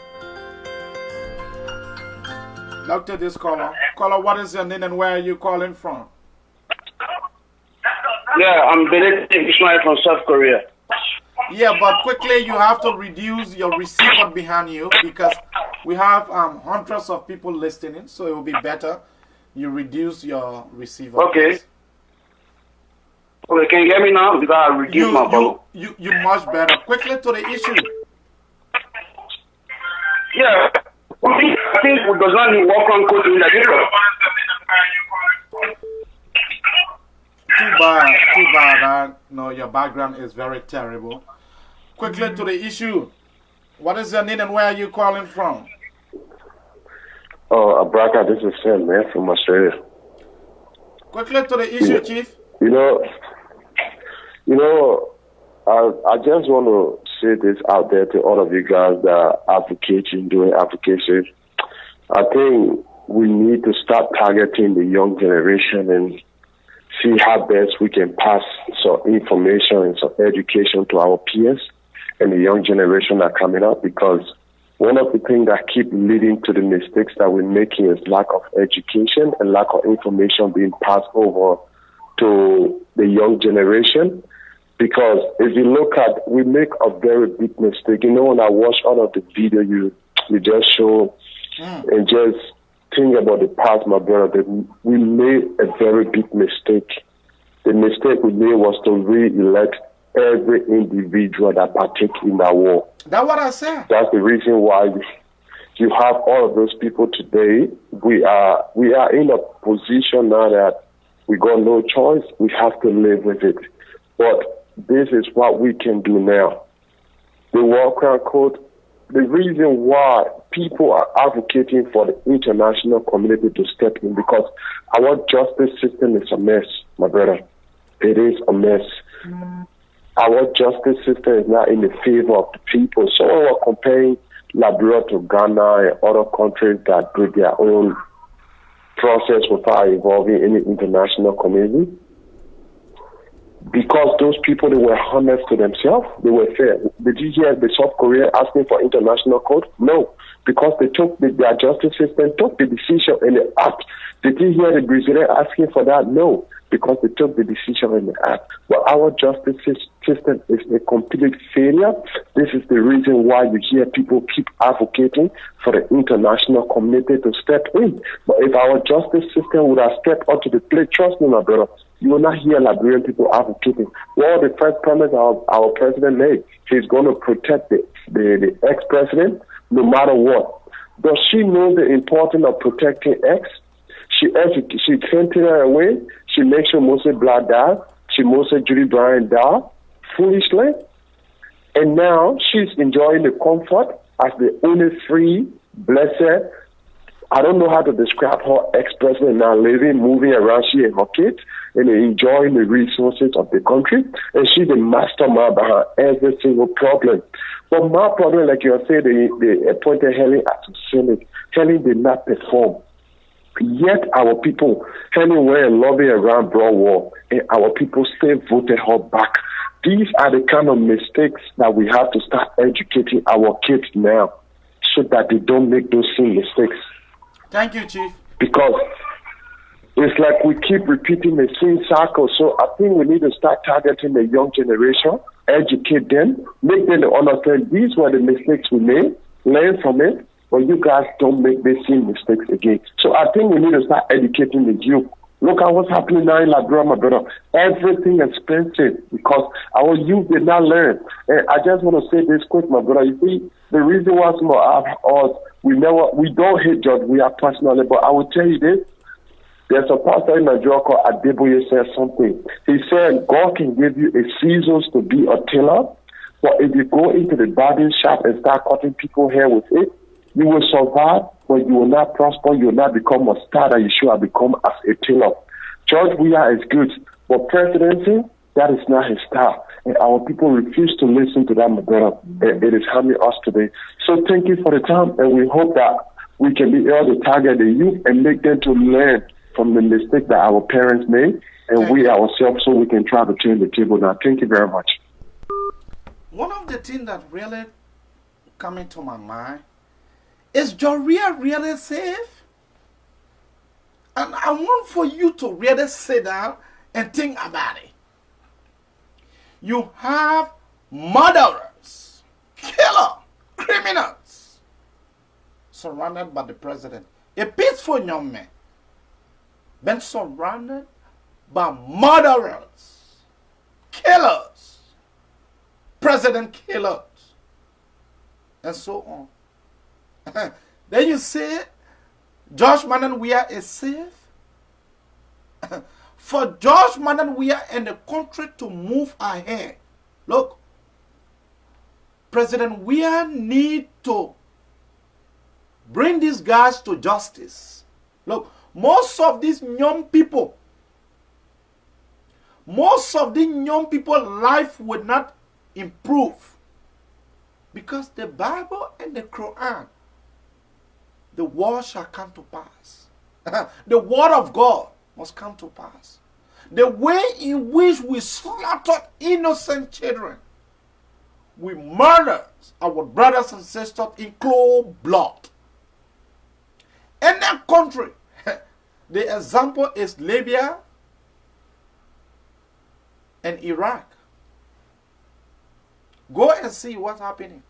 Doctor, this caller. Caller, what is your name and where are you calling from? Yeah, I'm Benedict Ismail from South Korea. Yeah, but quickly you have to reduce your receiver behind you because we have hundreds of people listening, so it will be better you reduce your receiver. Okay. Please. Okay, can you hear me now? Because I reduced my volume. You much better. Quickly to the issue. Yeah, I think we does not need work on code in Nigeria. Too bad. No, your background is very terrible. Quickly to the issue. What is your name and where are you calling from? Oh, Abraka, this is Sam, man, from Australia. Quickly to the issue, Chief. You know, I just want to say this out there to all of you guys that are doing applications. I think we need to start targeting the young generation and see how best we can pass some information and some education to our peers and the young generation that are coming up, because one of the things that keep leading to the mistakes that we're making is lack of education and lack of information being passed over to the young generation. Because if you look at, we make a very big mistake. You know, when I watch all of the video you just show and just think about the past, my brother, we made a very big mistake. The mistake we made was to re-elect every individual that partake in that war. That's what I said. That's the reason why you have all of those people today. We are in a position now that we got no choice. We have to live with it. But this is what we can do now. The War Crime Code, the reason why people are advocating for the international community to step in, because our justice system is a mess, my brother. It is a mess. Our justice system is not in the favor of the people. So we're comparing Liberia to Ghana and other countries that do their own process without involving any international community. Because those people, they were honest to themselves, they were fair. Did you hear the South Korea asking for international code? No, because they took their justice system, took the decision and the act. Did you hear the Brazilian asking for that? No, because they took the decision and the act. But our justice system is a complete failure. This is the reason why you hear people keep advocating for the international community to step in. But if our justice system would have stepped onto the plate, trust me, my brother, You will not hear Liberian people advocating. Well, the first promise our president made, he's going to protect the ex-president no matter what. Does she know the importance of protecting ex? She sent her away. She makes sure Moses Black died. She makes sure Judy Bryan died foolishly. And now she's enjoying the comfort as the only free, blessed, I don't know how to describe her ex-president now living, moving around, she and her kids, and enjoying the resources of the country. And she's the mastermind behind every single problem. But my problem, like you said, they appointed Helen as a Senate. Helen did not perform. Yet our people, Helen went and lobbied around Broadway, and our people still voted her back. These are the kind of mistakes that we have to start educating our kids now so that they don't make those same mistakes. Thank you, Chief. Because it's like we keep repeating the same cycle. So I think we need to start targeting the young generation, educate them, make them understand these were the mistakes we made, learn from it, but you guys don't make the same mistakes again. So I think we need to start educating the youth. Look at what's happening now in Liberia, my brother. Everything is expensive because our youth did not learn. And I just want to say this quick, my brother. You see, the reason why some of us, we don't hate George Weah personally, but I will tell you this. There's a pastor in Nigeria called Adeboye said something. He said, God can give you a seasons to be a tailor, but if you go into the barbing shop and start cutting people's hair with it, you will survive, but you will not prosper. You will not become a star that you should have become as a tailor. George Weah is good, but presidency, that is not his style. And our people refuse to listen to that, my brother. It is harming us today. So thank you for the time, and we hope that we can be able to target the youth and make them to learn from the mistake that our parents made, and we ourselves, so we can try to change the table now. Thank you very much. One of the things that really come into my mind is Joria really safe? And I want for you to really sit down and think about it. You have murderers, killers, criminals surrounded by the president. A peaceful young man been surrounded by murderers, killers, president killers, and so on. Then you say George Manan Weah is safe? For George Manan Weah and the country to move ahead, look, President Weah need to bring these guys to justice. Look, most of these young people, life would not improve because the Bible and the Quran, the word shall come to pass. The word of God must come to pass. The way in which we slaughtered innocent children, we murdered our brothers and sisters in cold blood. In that country, the example is Libya and Iraq. Go and see what's happening.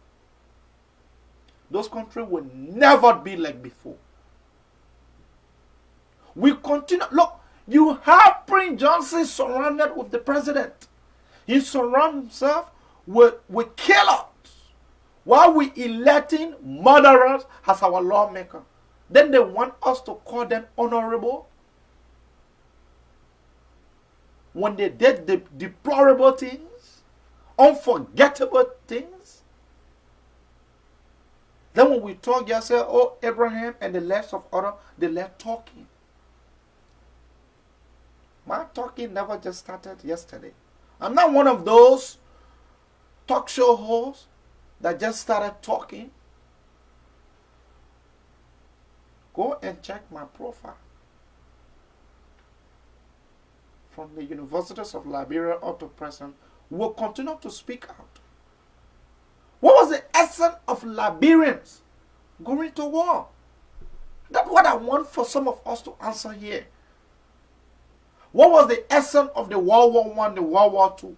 Those countries will never be like before. We continue. Look, you have Prince Johnson surrounded with the president. He surrounds himself with killers while we electing murderers as our lawmaker. Then they want us to call them honorable when they did the deplorable things, unforgettable things. Then when we talk, you say, oh, Abraham and the less of other, they left talking. My talking never just started yesterday. I'm not one of those talk show hosts that just started talking. Go and check my profile. From the universities of Liberia up to present, will continue to speak out. What was the essence of Liberians going to war? That's what I want for some of us to answer here. What was the essence of the World War I, the World War II?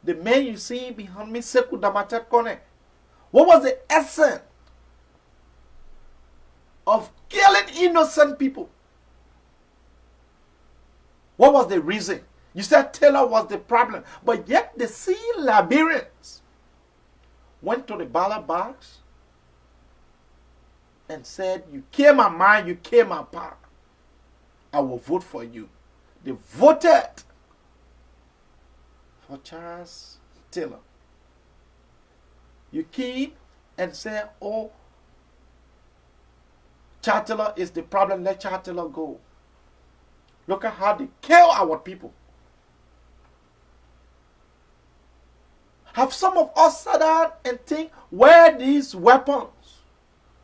The man you see behind me, Sekou Damatet Kone. What was the essence of killing innocent people? What was the reason? You said Taylor was the problem, but yet the Liberians went to the ballot box and said, you kill my mind, you kill my power. I will vote for you. They voted for Charles Taylor. You keep and say, oh, Charles Taylor is the problem, let Charles Taylor go. Look at how they kill our people. Have some of us sat down and think where these weapons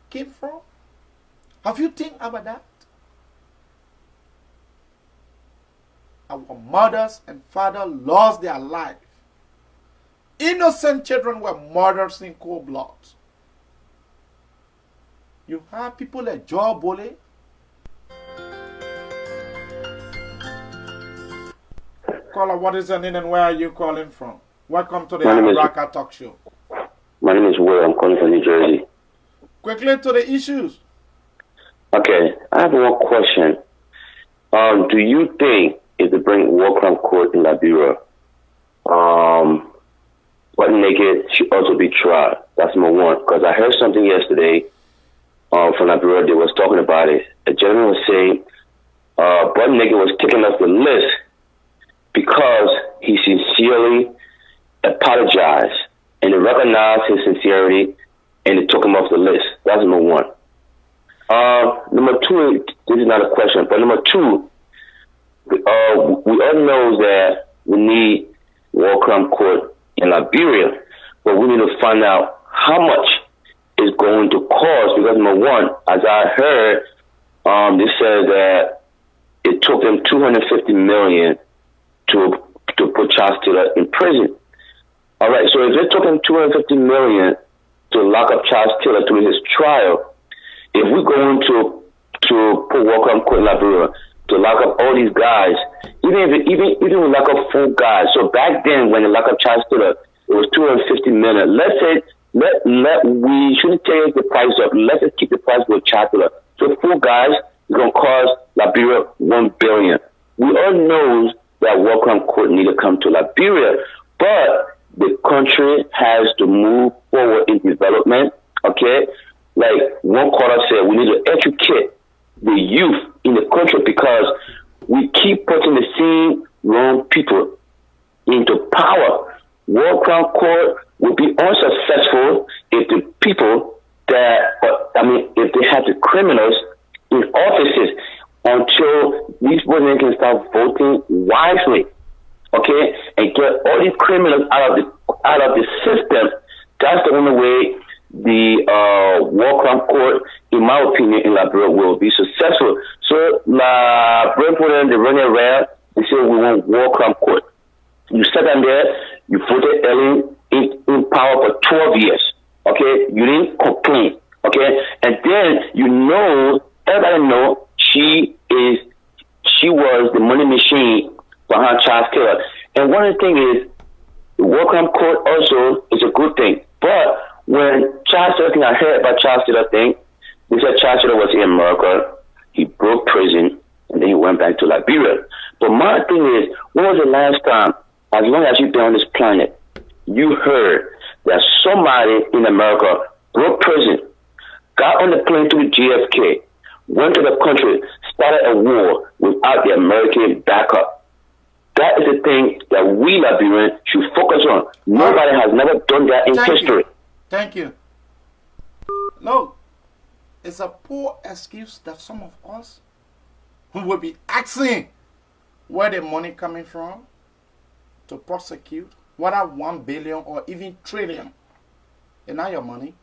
came from? Have you think about that? Our mothers and fathers lost their life. Innocent children were murdered in cold blood. You have people like Joe Bole. Caller, what is your name and where are you calling from? Welcome to the Abraka Talk Show. My name is Will. I'm calling from New Jersey. Quickly to the issues. Okay, I have one question. Do you think if they bring war crime court in Liberia, Butt Naked should also be tried? That's number one. Because I heard something yesterday from Liberia. They was talking about it. A gentleman was saying Butt Naked was taken off the list because he sincerely apologized and they recognized his sincerity and they took him off the list. That's number one. Number two, this is not a question, but number two, we all know that we need war crime court in Liberia, but we need to find out how much it's going to cost, because number one, as I heard, they said that it took them $250 million to put Charles Taylor in prison. All right, so if it took him $250 million to lock up Charles Taylor through his trial, if we're going to put war crime court in Liberia to lock up all these guys, even we lock up 4 guys. So back then, when they lock up Charles Taylor, it was $250 million. Let's say we shouldn't take the price up. Let's just keep the price with Charles Taylor. So 4 guys is going to cost Liberia $1 billion. We all know that war crime court need to come to Liberia, but the country has to move forward in development. Okay, like one caller said, we need to educate the youth in the country because we keep putting the same wrong people into power. War crime court will be unsuccessful if the people if they have the criminals in offices until these women can start voting wisely, okay, and get all these criminals out of the system. That's the only way the war crime court, in my opinion, in Liberia will be successful. So La Brentwood, they run around, they say we want war crime court. You sat down there, you voted Ellen in power for 12 years, okay? You didn't complain, okay? And then everybody know she was the money machine behind Charles Taylor. And one of the things is, the war crime court also is a good thing. But when Charles Taylor, I heard about Charles Taylor thing, they said Charles Taylor was in America, he broke prison, and then he went back to Liberia. But my thing is, when was the last time, as long as you've been on this planet, you heard that somebody in America broke prison, got on the plane to JFK, went to the country, started a war without the American backup? That is the thing that we Liberians should focus on. Nobody has never done that in history. Thank you. Look, it's a poor excuse that some of us who will be asking where the money coming from to prosecute, whether 1 billion or even trillion. It's not your money.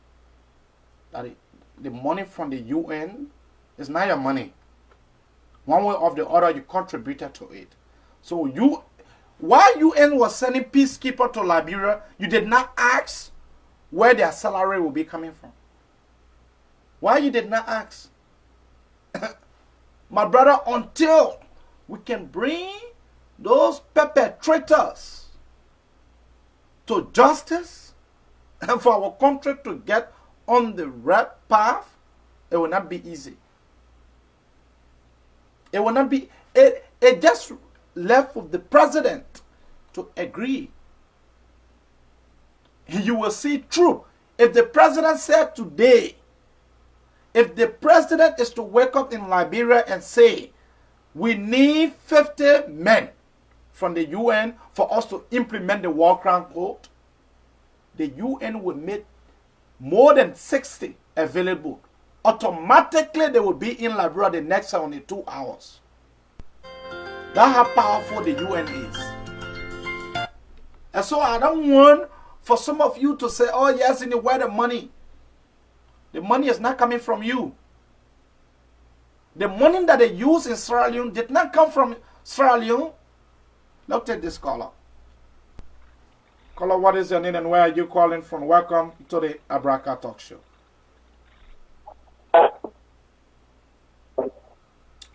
The money from the UN is not your money. One way or the other, you contributed to it. So while UN was sending peacekeepers to Liberia, you did not ask where their salary will be coming from. Why you did not ask? My brother, until we can bring those perpetrators to justice and for our country to get on the right path, it will not be easy. It will not be, it just left with the president to agree. You will see true. If the president said today, if the president is to wake up in Liberia and say, we need 50 men from the UN for us to implement the war crime code, the UN will make more than 60 available. Automatically, they will be in Liberia the next 72 hours. That's how powerful the UN is. And so I don't want for some of you to say, oh yes, in the where the money? The money is not coming from you. The money that they use in Sierra Leone did not come from Sierra Leone. Now take this caller. Caller, what is your name and where are you calling from? Welcome to the Abraka Talk Show.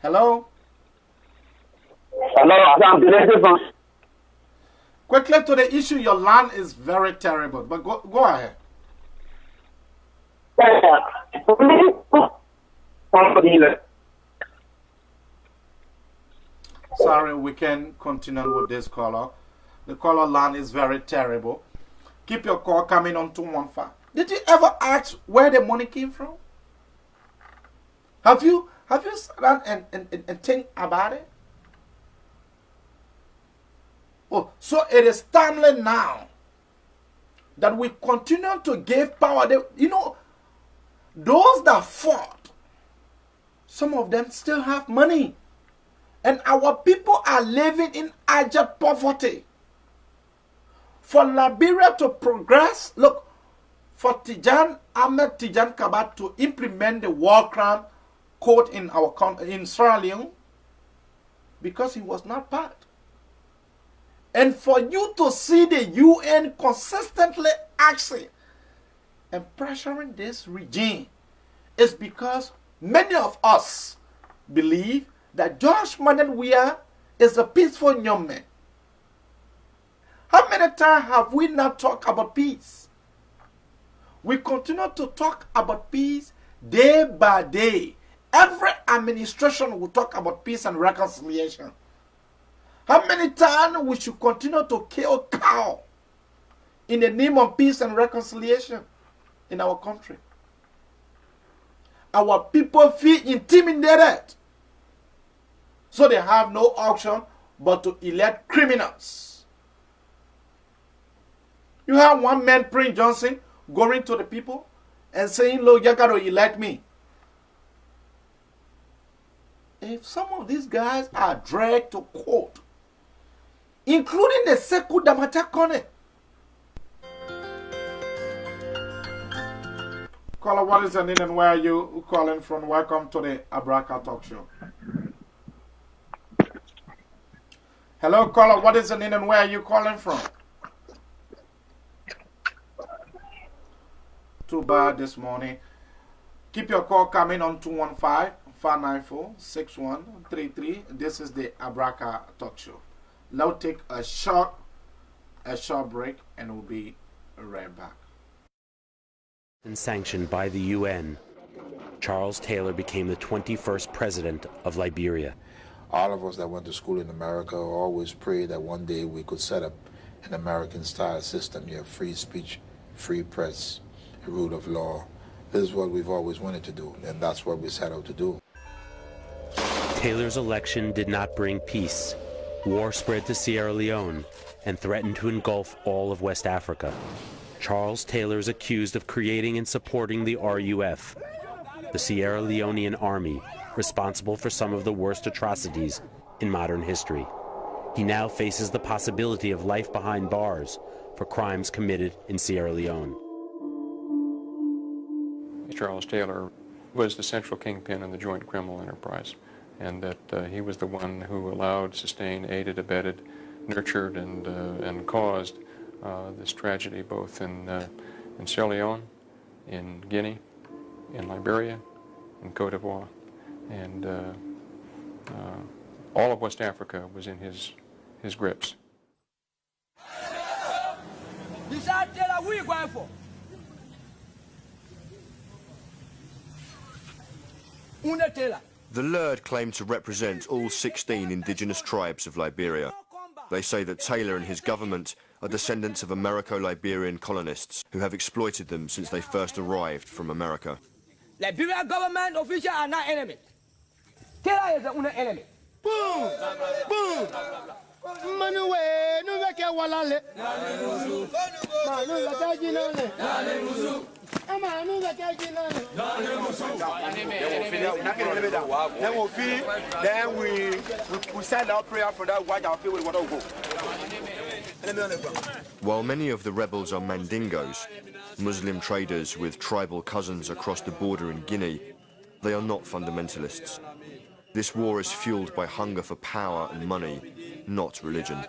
Hello? Hello, I'm connected from... Quickly to the issue, your land is very terrible, but go ahead. Sorry, we can continue with this caller. The caller line is very terrible. Keep your call coming on 215. Did you ever ask where the money came from? Have you sat down and think about it? Oh, so it is timely now that we continue to give power. You know, those that fought, some of them still have money. And our people are living in abject poverty. For Liberia to progress, look, for Ahmed Tijan Kabat to implement the war crime code in Sierra Leone, because he was not part. And for you to see the UN consistently acting and pressuring this regime is because many of us believe that Josh Madenwia is a peaceful young man. How many times have we not talked about peace? We continue to talk about peace day by day. Every administration will talk about peace and reconciliation. How many times we should continue to kill cow in the name of peace and reconciliation in our country? Our people feel intimidated. So they have no option but to elect criminals. You have one man, Prince Johnson, going to the people and saying, look, you got to elect me. If some of these guys are dragged to court, including the Sekou Damata Kone. Caller, what is your name and where are you calling from? Welcome to the Abraka Talk Show. Hello, caller, what is your name and where are you calling from? Too bad this morning. Keep your call coming on 215-594-6133. This is the Abraka Talk Show. Now take a short break and we'll be right back. And sanctioned by the UN, Charles Taylor became the 21st president of Liberia. All of us that went to school in America always prayed that one day we could set up an American-style system. You have free speech, free press, a rule of law. This is what we've always wanted to do, and that's what we set out to do. Taylor's election did not bring peace. War spread to Sierra Leone and threatened to engulf all of West Africa. Charles Taylor is accused of creating and supporting the RUF, the Sierra Leonean army, responsible for some of the worst atrocities in modern history. He now faces the possibility of life behind bars for crimes committed in Sierra Leone. Charles Taylor was the central kingpin in the joint criminal enterprise, and that he was the one who allowed, sustained, aided, abetted, nurtured, and caused this tragedy both in Sierra Leone, in Guinea, in Liberia, in Cote d'Ivoire, and all of West Africa was in his grips. Taylor, who are you going for? Taylor. The Lurd claim to represent all 16 indigenous tribes of Liberia. They say that Taylor and his government are descendants of Americo-Liberian colonists who have exploited them since they first arrived from America. Liberia government officials are not enemy. Taylor is the only enemy. Boom! Boom! Manuwe, nuweke walale. Manu weke jinale. Ama nuweke jinale. Then we send our prayer for that white outfit with water go. While many of the rebels are Mandingos, Muslim traders with tribal cousins across the border in Guinea, they are not fundamentalists. This war is fueled by hunger for power and money, not religion.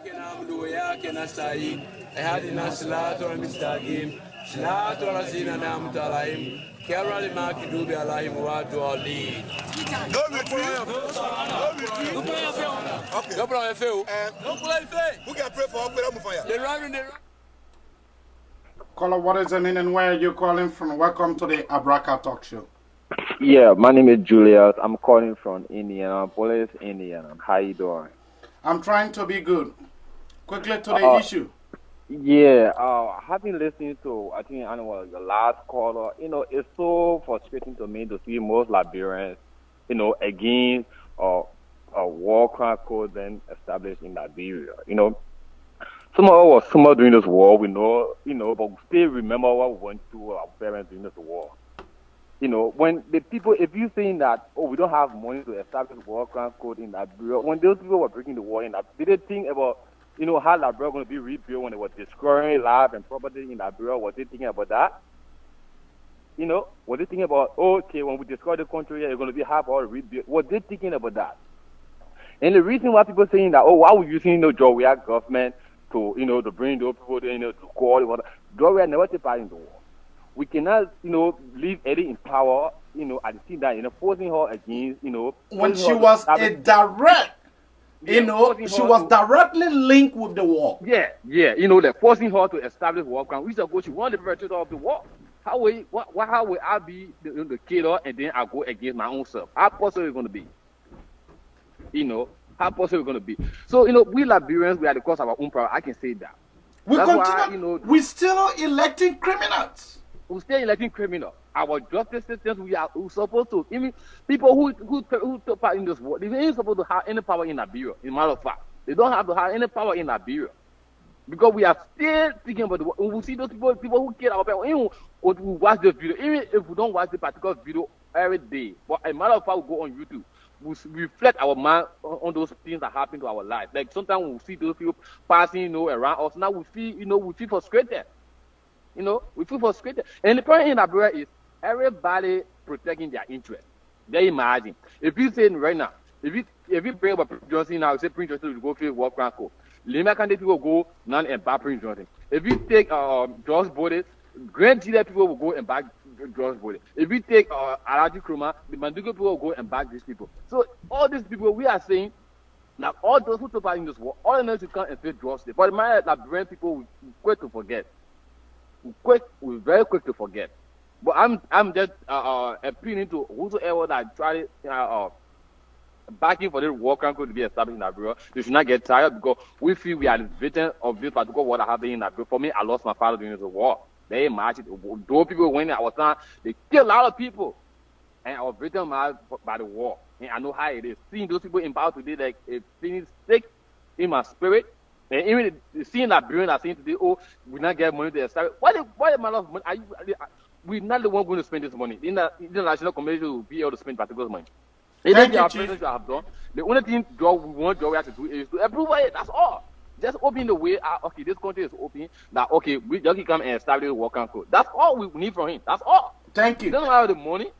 Caller, what is your name and where are you calling from? Welcome to the Abrakar Talk Show. Yeah, my name is Julius. I'm calling from Indianapolis, Indiana. How you doing? I'm trying to be good. Quickly to the issue. Yeah, I've been listening to, I think, the last caller. You know, it's so frustrating to me to see most Liberians, you know, against a war crime code then established in Liberia. You know, some of us were somewhere during this war, we know, you know, but we still remember what we went through our parents during this war. You know, when the people, if you're saying that, oh, we don't have money to establish war crime code in Liberia, when those people were breaking the war in Liberia, did they think about, you know, how Liberia was going to be rebuilt when they were destroying life and property in Liberia? Was they thinking about that? You know, were they thinking about, oh, okay, when we destroy the country, it's going to be half all rebuilt? Were they thinking about that? And the reason why people saying that, oh, why are we using, you know, Georgia government to, you know, to bring those people, you know, to call, Georgia never took part in the war. We cannot, you know, leave Eddie in power, you know, at the same time, you know, forcing her against, you know. When she was a direct, you know, she was directly linked with the war. Yeah, you know, they're forcing her to establish war crime. We used to go, she wanted the perpetrator of the war. How will I be the killer and then I go against my own self? How possible is it going to be? You know, how possible is it going to be? So, you know, we Liberians, we are the cause of our own power. I can say that. We That's continue, why, you know, we're still electing criminals. We're still electing criminals. Our justice systems, we're supposed to, even people who took part in this war, they ain't supposed to have any power in Liberia, in matter of fact. They don't have to have any power in Liberia. Because we are still thinking about the war. When we see those people who kill our parents, even when we watch the video, even if we don't watch the particular video every day, but a matter of fact, we go on YouTube, we reflect our mind on those things that happen to our life. Like sometimes we see those people passing, you know, around us. Now we feel frustrated. You know, we feel frustrated. And the point in Liberia is everybody protecting their interests. They imagine. If you say right now, if you bring up Prince Johnson now, say Prince Johnson will go through war crime code. Lima candidate will go non and back Prince Johnson. If you take George Bode, Grand Chile people will go and back George Bode. If you take Alaji Kruma, the Mandugo people will go and back these people. So all these people, we are saying that all those who took part in this war, all of them should come and face justice. But my Liberian people will quick to forget. We're very quick to forget. But I'm just appealing to whosoever that tried backing for this war crime code to be established in Liberia. They should not get tired because we feel we are the victim of this particular war that happened in Liberia. For me, I lost my father during the war. They marched. Those people went in our town, they killed a lot of people. And I was victim by the war. And I know how it is. Seeing those people in power today, like it feels sick in my spirit. And even seeing that Liberians are saying today, oh, we not get money to establish. Why am I not money? We're not the one going to spend this money. The international community will be able to spend particular money. Anything our president should have done, the only thing we want Georgia to do is to approve it. That's all. Just open the way. Okay, this country is open. That okay, we just can come and establish a war crime code. That's all we need from him. That's all. Thank you. He doesn't have the money.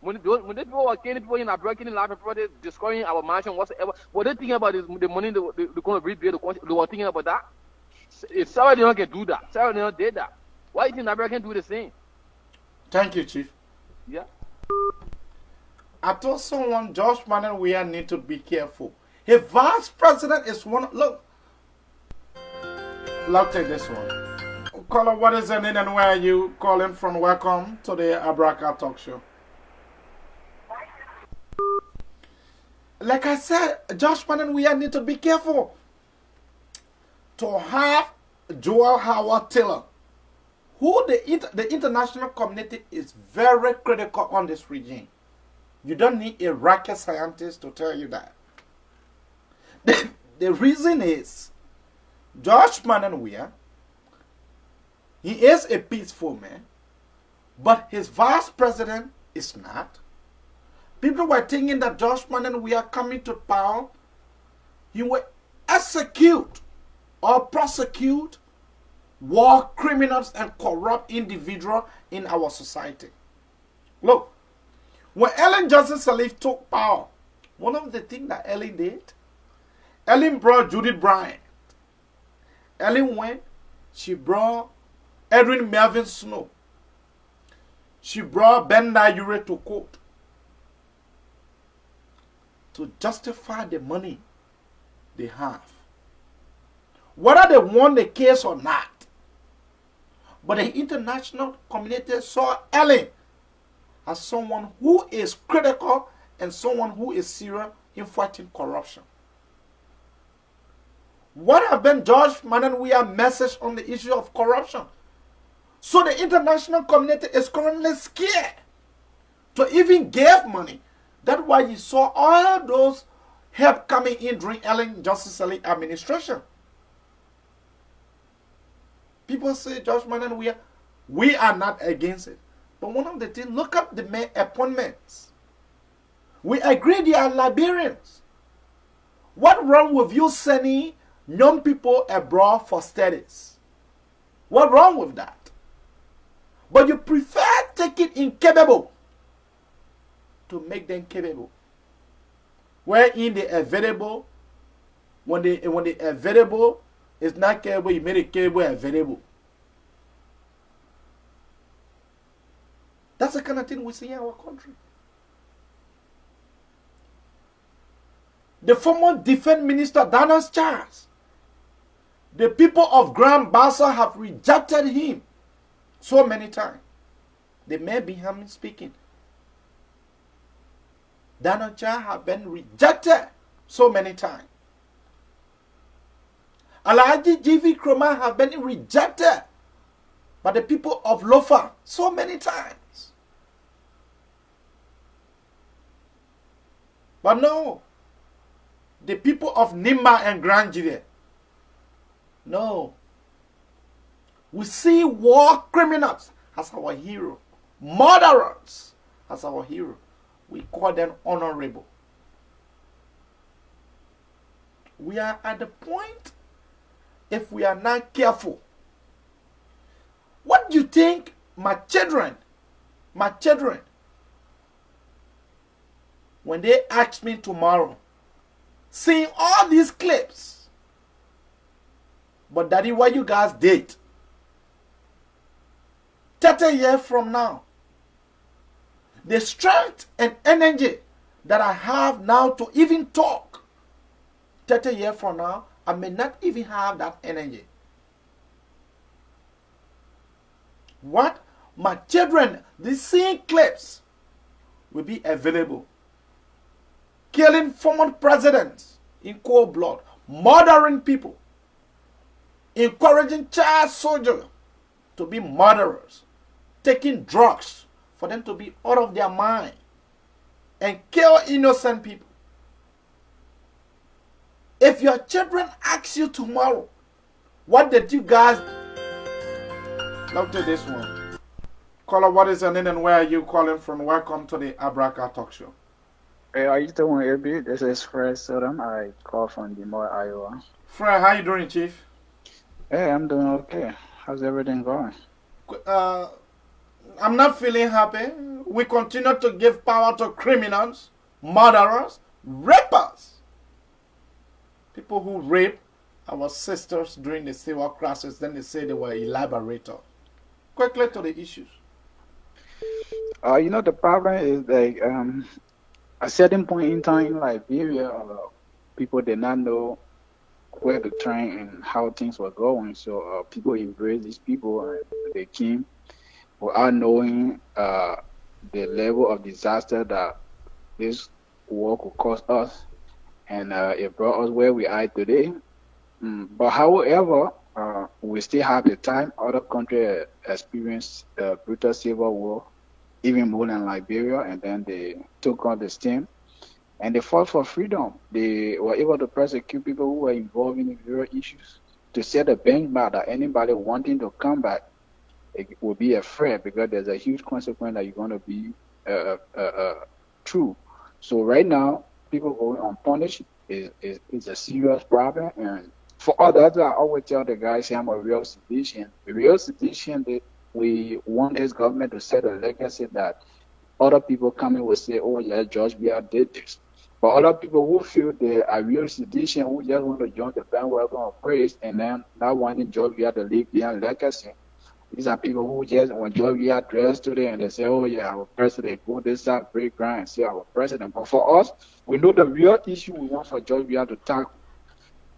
When the people were killing people in Liberia, killing life and property, destroying our mansion, whatsoever, what they thinking about is the money they're going to rebuild the country. They were thinking about that. If Sarah Leone can do that, Sarah Leone did that. Why do you think Liberia can do the same? Thank you, Chief. Yeah. I told someone, George Manuel, we need to be careful. A vice president is one. Look, let's take this one. Caller, what is your name and where are you calling from? Welcome to the Abrakar Talk Show. like I said, Joshman and we need to be careful. To have Joel Howard Taylor, who the international community is very critical on this regime. You don't need a rocket scientist to tell you that. The reason is, Josh Mananwea, he is a peaceful man, but his vice president is not. People were thinking that Josh Mananwea coming to power, he will execute or prosecute war criminals and corrupt individuals in our society. Look, when Ellen Johnson Sirleaf took power, one of the things that Ellen did, Ellen brought Judith Bryant. Ellen went, she brought Edwin Melvin Snow. She brought Ben Nayure to court to justify the money they have. Whether they won the case or not. But the international community saw Ellen as someone who is critical and someone who is serious in fighting corruption. What have been George Mananwea's message on the issue of corruption? So the international community is currently scared to even give money. That's why you saw all those help coming in during Ellen Johnson Sirleaf administration. People say, George Mananwea, we are not against it. But one of the things, look at the main appointments. We agree they are Liberians. What wrong with you sending young people abroad for studies? What wrong with that? But you prefer taking incapable to make them capable. Wherein they are available, when they are available, it's not capable, you made it capable available. That's the kind of thing we see in our country. The former defense minister, Daniel Charles, the people of Grand Bassa have rejected him so many times. They may be him speaking. Daniel Charles have been rejected so many times. Alhaji G.V. Kroma have been rejected by the people of Lofa so many times. But no, the people of Nimba and Grand Jide, no. We see war criminals as our hero, murderers as our hero. We call them honorable. We are at the point, if we are not careful. What do you think my children, when they ask me tomorrow, seeing all these clips, but daddy, what you guys did 30 years from now, the strength and energy that I have now to even talk, 30 years from now, I may not even have that energy. What? My children, these same clips will be available. Killing former presidents in cold blood, murdering people, encouraging child soldiers to be murderers, taking drugs for them to be out of their mind and kill innocent people. If your children ask you tomorrow, what did you guys... Look to this one. Caller, what is your name and where are you calling from? Welcome to the Abrakar Talk Show. Hey, are you doing AB? This is Fred Sodom. I call from Des Moines, Iowa. Fred, how you doing, Chief? Hey, I'm doing okay. How's everything going? I'm not feeling happy. We continue to give power to criminals, murderers, rapers. People who rape our sisters during the civil crisis, then they say they were elaborators. Quickly to the issues. You know, the problem is like at a certain point in time in Liberia, people did not know where to turn and how things were going. So people embraced these people and they came without knowing the level of disaster that this war could cause us. and it brought us where we are today. But however, we still have the time. Other countries experienced a brutal civil war, even more than Liberia, and then they took on the steam. And they fought for freedom. They were able to persecute people who were involved in various issues to set a benchmark that anybody wanting to come back, it will be afraid because there's a huge consequence that you're going to be true. So right now, people going unpunished is a serious problem. And for others, I always tell the guys, I'm a real citizen. The real citizen, we want this government to set a legacy that other people coming will say, oh yeah, George Weah did this. But other people who feel they are real citizens who just want to join the bandwagon of praise and then not wanting George Weah to leave behind legacy. These are people who just, when George Weah dressed today and they say, oh yeah, our president, go this out, break ground and say our president. But for us, we know the real issue we want for George Weah to tackle.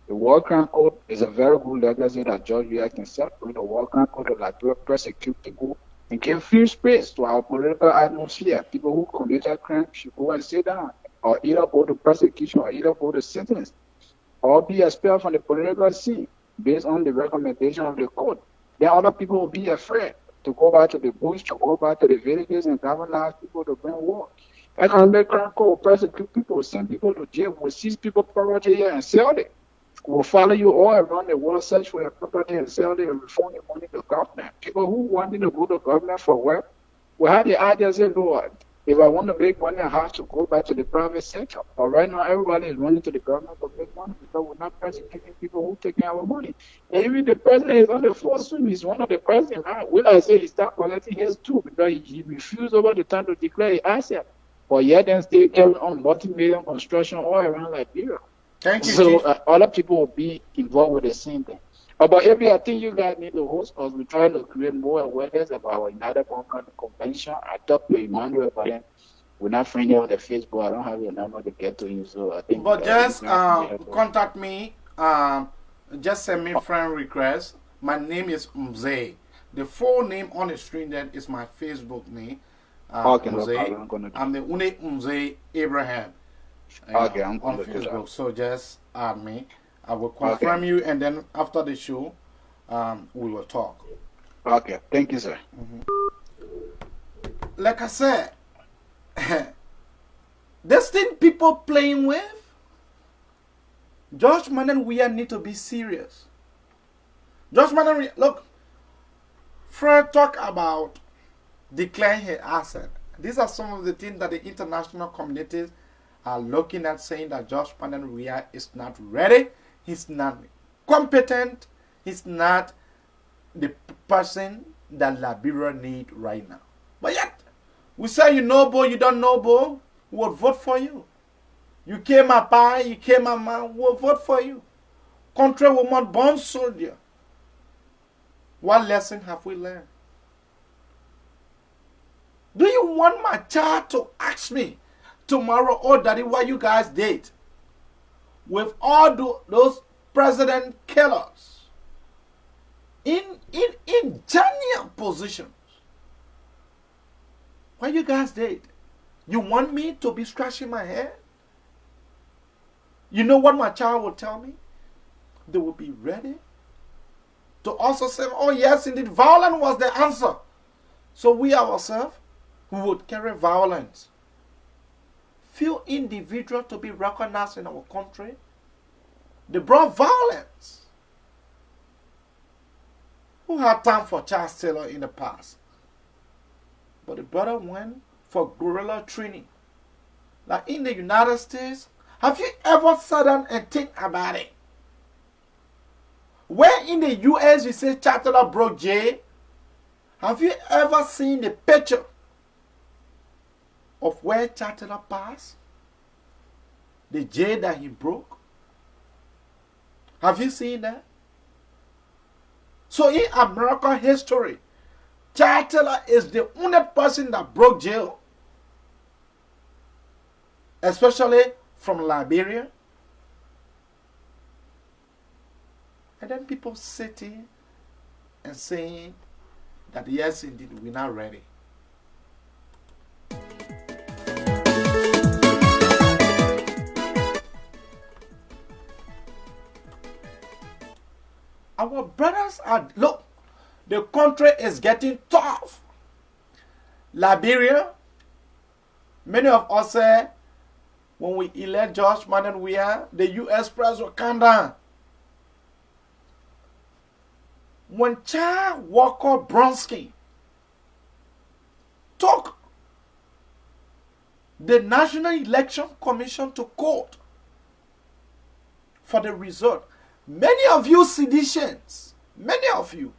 The War Crime Code is a very good legacy that George Weah can set with the War Crime Code to like persecute people and give free space to our political atmosphere. People who committed crime should go and sit down, or either go to persecution, or either go to sentence, or be expelled from the political scene based on the recommendation of the court. Then other people will be afraid to go back to the bush, to go back to the villages and galvanize people to bring war. And on the crime code, will persecute people, send people to jail, will seize people property here and sell it. Will follow you all around the world, search for your property and sell it and refund your money to government. People who wanting to go to government for work will have the idea, say, Lord, if I want to make money, I have to go back to the private sector. But right now, everybody is running to the government to make money because we're not persecuting people who taking our money. And even the president is on the force swim. He's one of the presidents. Will I say he start collecting his too because he refused over the time to declare his asset. But yet then still carry on multi-million construction all around Liberia. Thank you. So other people will be involved with the same thing. But I think you guys need to host us. We're trying to create more awareness about our United Conference Convention. I talked to Emmanuel, but then we're not friendly on the Facebook. I don't have your number to get to you, so I think. But just contact me. Just send me friend request. My name is Mzee. The full name on the screen then is my Facebook name. Okay, Mzee. I'm the Une Mzee Abraham. Okay, I'm on Facebook. So just add me. I will confirm you, and then after the show, we will talk. Okay, thank you, sir. Like I said, this thing people playing with, George Mannen Weah need to be serious. George Mannen Weah, look, Fred talk about declaring his asset. These are some of the things that the international communities are looking at, saying that George Mannen Weah is not ready. He's not competent. He's not the person that Liberia need right now. But yet, we say you know, boy, you don't know, boy. We will vote for you. You came up high, you came up man, we will vote for you. Country woman, born soldier. What lesson have we learned? Do you want my child to ask me tomorrow, oh daddy, what you guys did with all those president killers in genial positions? What you guys did? You want me to be scratching my head? You know what my child will tell me? They will be ready to also say, oh yes, indeed, violence was the answer. So we ourselves, who would carry violence, few individuals to be recognized in our country, they brought violence. Who had time for child stealer in the past? But the brother went for guerrilla training. Like in the United States, have you ever sat down and think about it? Where in the US you say Chatteler broke jail, have you ever seen the picture of where Chatteler passed? The jail that he broke? Have you seen that? So in American history, Chatteler is the only person that broke jail, especially from Liberia. And then people sitting and saying that yes, indeed, we're not ready. Our brothers are, look, the country is getting tough. Liberia, many of us say, when we elect George Madden, the U.S. price will come down. When Chad Walker Bronsky took the National Election Commission to court for the result, many of you seditionists, many of you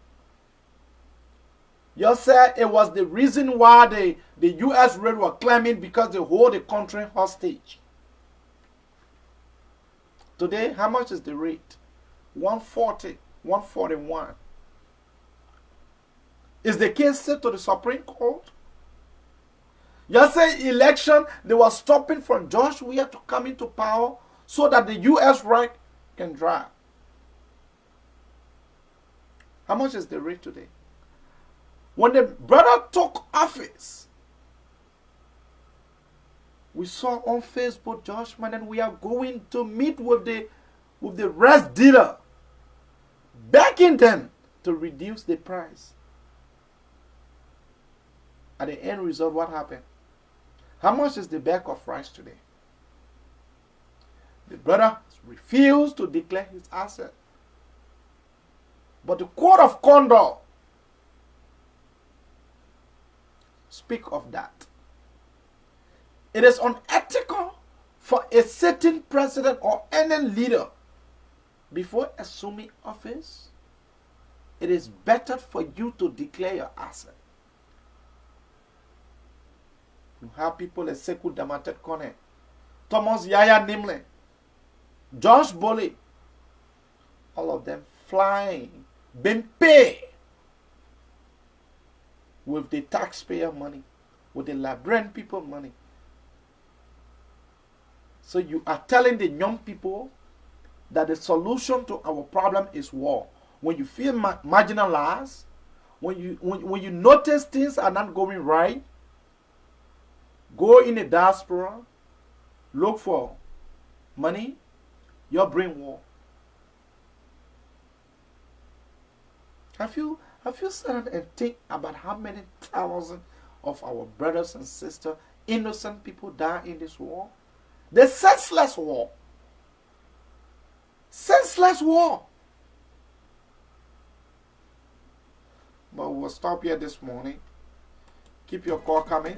said it was the reason why the U.S. rate was climbing because they hold the country hostage. Today, how much is the rate? 140, 141. Is the case sent to the Supreme Court? You say election, they were stopping from George Weah to come into power so that the U.S. right can drive. How much is the rate today? When the brother took office, we saw on Facebook, George Madden, we are going to meet with the rest dealer, begging them to reduce the price. At the end result, what happened? How much is the bag of rice today? The brother refused to declare his asset. But the Code of Conduct speak of that. It is unethical for a certain president or any leader, before assuming office, it is better for you to declare your asset. You have people like Sekou Damatet Kone, Thomas Yaya Nimle, Josh Boley, all of them flying, being paid with the taxpayer money, with the Liberian people money. So you are telling the young people that the solution to our problem is war. When you feel marginalized, when you notice things are not going right, go in the diaspora, look for money, you'll bring war. Have you sat and think about how many thousands of our brothers and sisters, innocent people, die in this war? The senseless war. Senseless war. But we'll stop here this morning. Keep your call coming.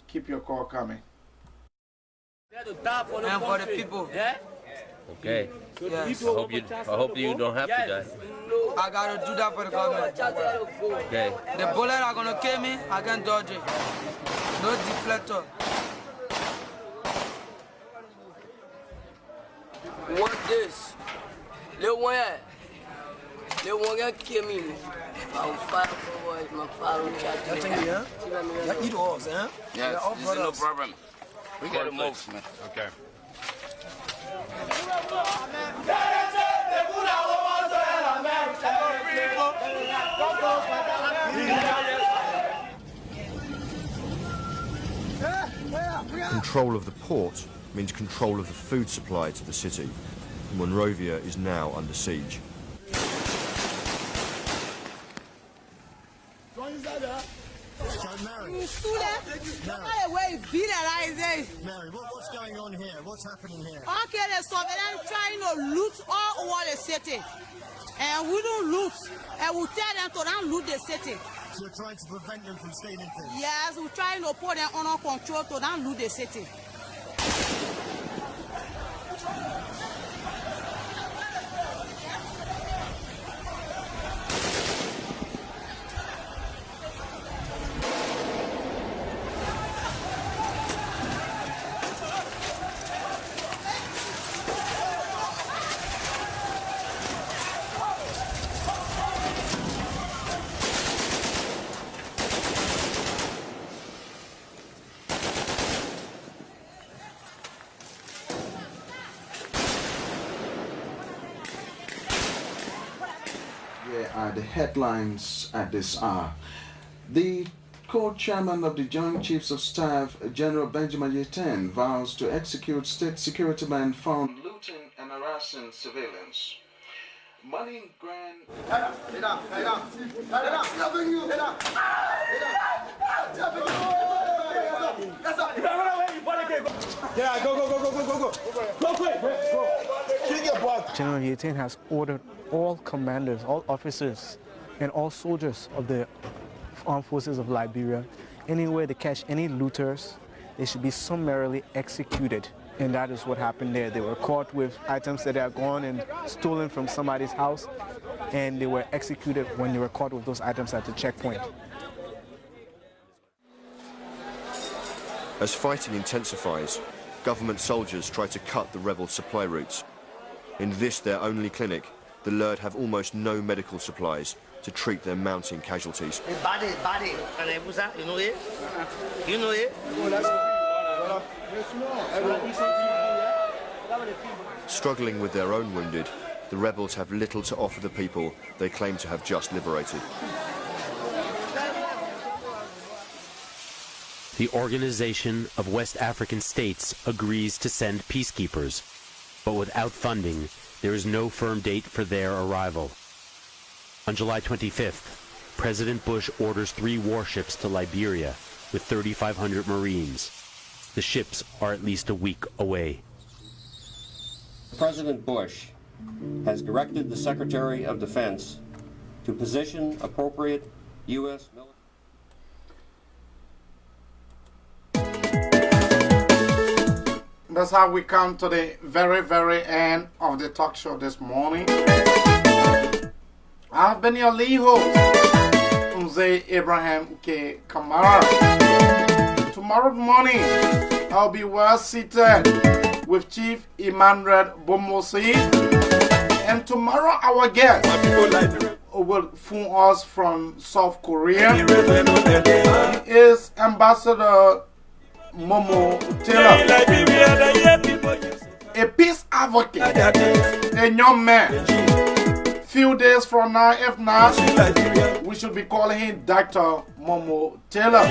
Keep your call coming. And for the people. Yeah? Okay. Yes. I hope you don't have to die. I gotta do that for the government. Okay. The bullet are gonna kill me, I can dodge it. No deflector. What this? Little one, kill me. My father, You eat all, huh? Yes, this is no problem. We got to move, man. Okay. Control of the port means control of the food supply to the city. Monrovia is now under siege. Mary, what's going on here? What's happening here? Okay, the surveillance trying to loot all over the city. And we don't loot. And we tell them to not loot the city. So you're trying to prevent them from stealing things? Yes, we're trying to put them under control to not loot the city. The headlines at this hour. The Co-chairman of the Joint Chiefs of Staff, General Benjamin Yeten, vows to execute state security men found looting and harassing civilians. Money grant. General Yetin has ordered all commanders, all officers, and all soldiers of the armed forces of Liberia, anywhere they catch any looters, they should be summarily executed. And that is what happened there. They were caught with items that had gone and stolen from somebody's house, and they were executed when they were caught with those items at the checkpoint. As fighting intensifies, government soldiers try to cut the rebel supply routes. In this, their only clinic, the LERD have almost no medical supplies to treat their mounting casualties. You know it? You know it? Struggling with their own wounded, the rebels have little to offer the people they claim to have just liberated. The Organization of West African States agrees to send peacekeepers, but without funding, there is no firm date for their arrival. On July 25th, President Bush orders 3 warships to Liberia with 3,500 Marines. The ships are at least a week away. President Bush has directed the Secretary of Defense to position appropriate U.S. military. That's how we come to the very end of the talk show this morning. I've been your lead host, Mzee Abraham K. Kamara. Tomorrow morning, I'll be well seated with Chief Emmanuel Bomosi. And tomorrow, our guest will phone us from South Korea. He is Ambassador Momo Taylor, a peace advocate, a young man. Few days from now, if not, we should be calling him Dr. Momo Taylor.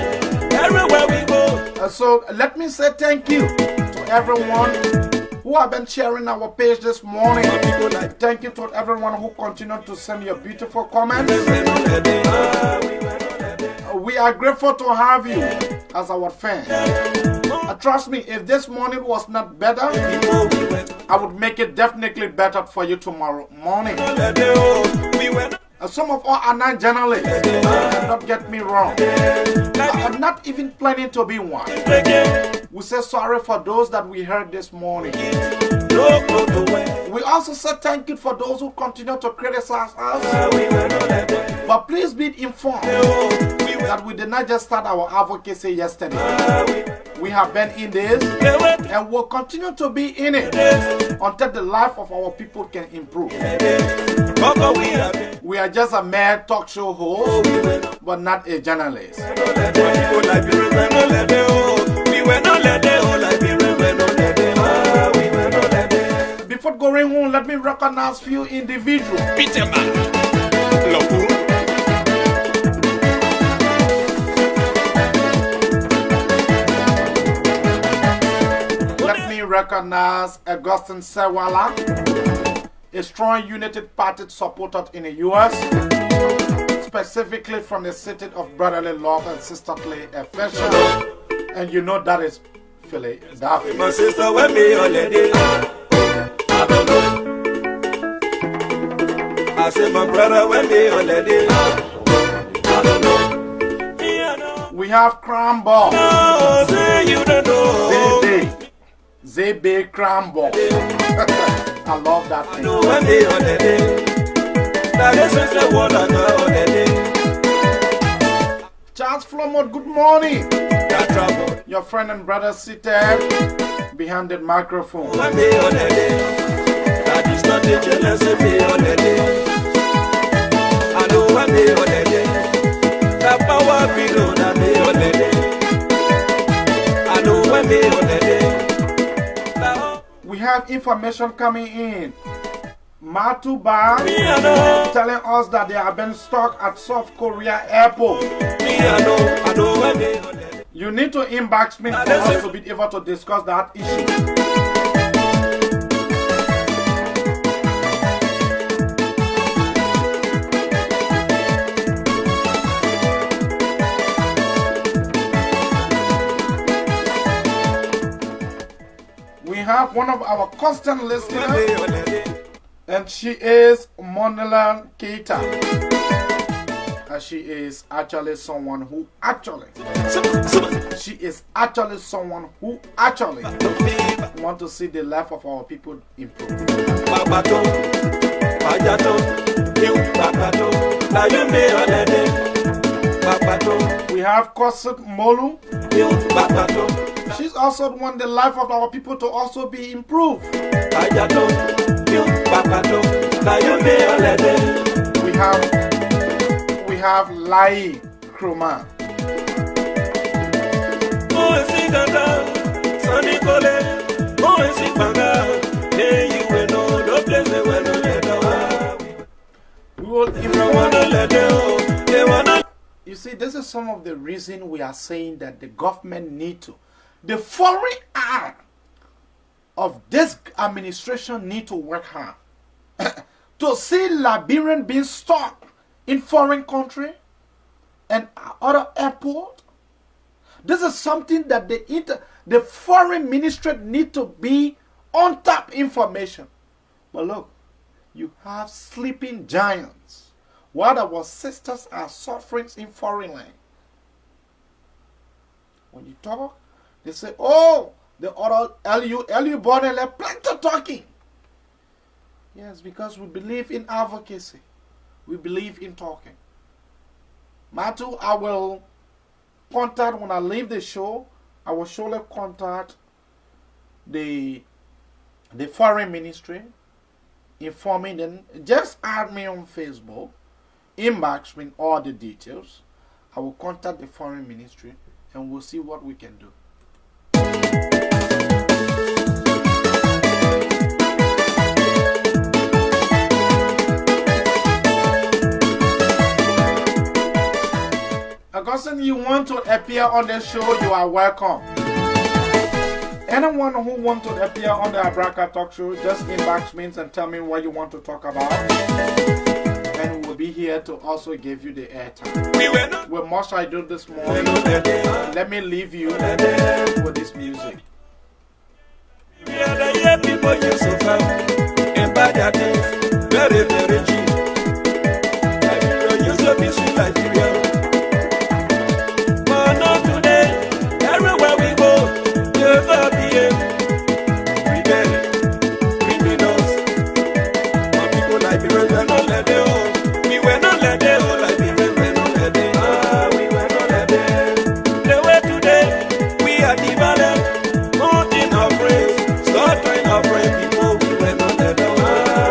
Everywhere we go. So let me say thank you to everyone who have been sharing our page this morning. Thank you to everyone who continued to send your beautiful comments. We are grateful to have you as our fan. Trust me, if this morning was not better, I would make it definitely better for you tomorrow morning. Some of us are not journalists. Don't get me wrong. I'm not even planning to be one. We say sorry for those that we heard this morning. We also say thank you for those who continue to criticize us. But please be informed that we did not just start our advocacy yesterday. We have been in this and will continue to be in it until the life of our people can improve. We are just a mere talk show host, but not a journalist. Before going home, let me recognize few individuals. Let me recognize Augustine Sewala, a strong United Party supporter in the U.S., specifically from the city of brotherly love and sisterly affection. And you know that is Philadelphia. My sister went me holiday. I don't know. I said my brother went me holiday. I don't know. We have Crambo. No, say you don't know. ZB Crambo. I love that thing. I know when me holiday. That is the one I know holiday. Charles Flomot, good morning. Your friend and brother seated behind the microphone. That is not the jealous of me holiday. I know when me holiday. The power below that me holiday. I know when me holiday. We have information coming in. Matuba telling us that they have been stuck at South Korea airport. You need to inbox me for us to be able to discuss that issue. We have one of our constant listeners, and she is Monela Keita. And she is actually someone who actually want to see the life of our people improve. We have Kosip Molu. She's also want the life of our people to also be improved. We have Lai Kroma. You see, this is some of the reason we are saying that the government need to. The foreign arm of this administration need to work hard to see Liberian being stuck in foreign country and other airport. This is something that the foreign ministry need to be on top information. But look, you have sleeping giants while our sisters are suffering in foreign land. When you talk, they say, oh, the other LU Bonele, plenty talking. Yes, because we believe in advocacy. We believe in talking. Matu, I will contact, when I leave the show, I will surely contact the foreign ministry, informing them. Just add me on Facebook, inbox me all the details. I will contact the foreign ministry and we'll see what we can do. Augustine, you want to appear on the show, you are welcome. Anyone who wants to appear on the Abraka Talk Show, just inbox me and tell me what you want to talk about. And we will be here to also give you the airtime. What must I do this morning? Let me leave you with this music. People use so far and buy their things very, very cheap. Liberia used to be sweet Liberia. But not today. Everywhere we go, never be a criminals. Some people Liberians were not let them. We were not let them. Liberians were not let them. We were not let them. The way today, we are divided. Not in our praise. Trying to friend people, we were not let them.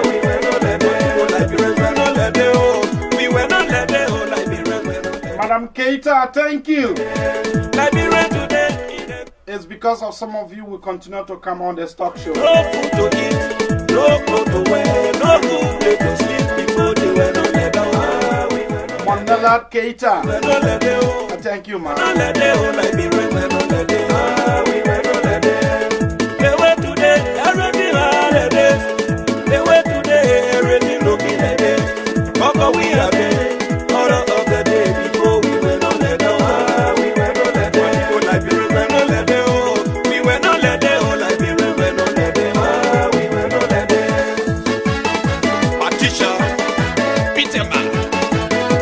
We were not let them. Liberians were not let them. We were not let them. Liberians were not let them. Madam Keita, thank you. Liberian today. It's because of some of you will continue to come on the stock show. No food to eat, no clothes to wear, no good place to sleep. People, they were not let them. Mandela Keita. We were not let them. Thank you, man. Liberians were not let them. We were not let them. We have been order of the day before we were not let down. We were not let down. Liberians were not let down. We were not let down. Liberians were not let down. We were not let down. Patricia, Peterman,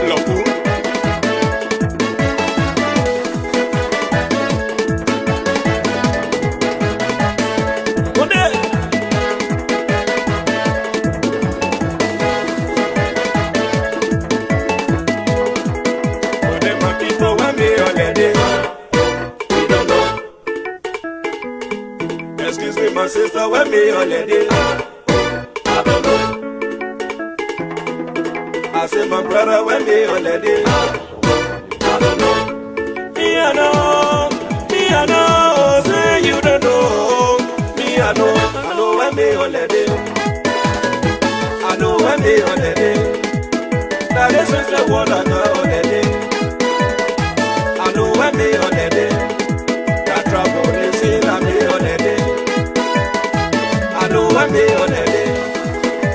Lopu. Excuse me, my sister, when me holiday? I don't know. I say, my brother, when me holiday? I don't know. Me, I know. Say you don't know. Me, I know when me holiday. me on the day. Now this is the word I go on the day. I know when me on the day. That trouble is in me on the day. I know when me on the day.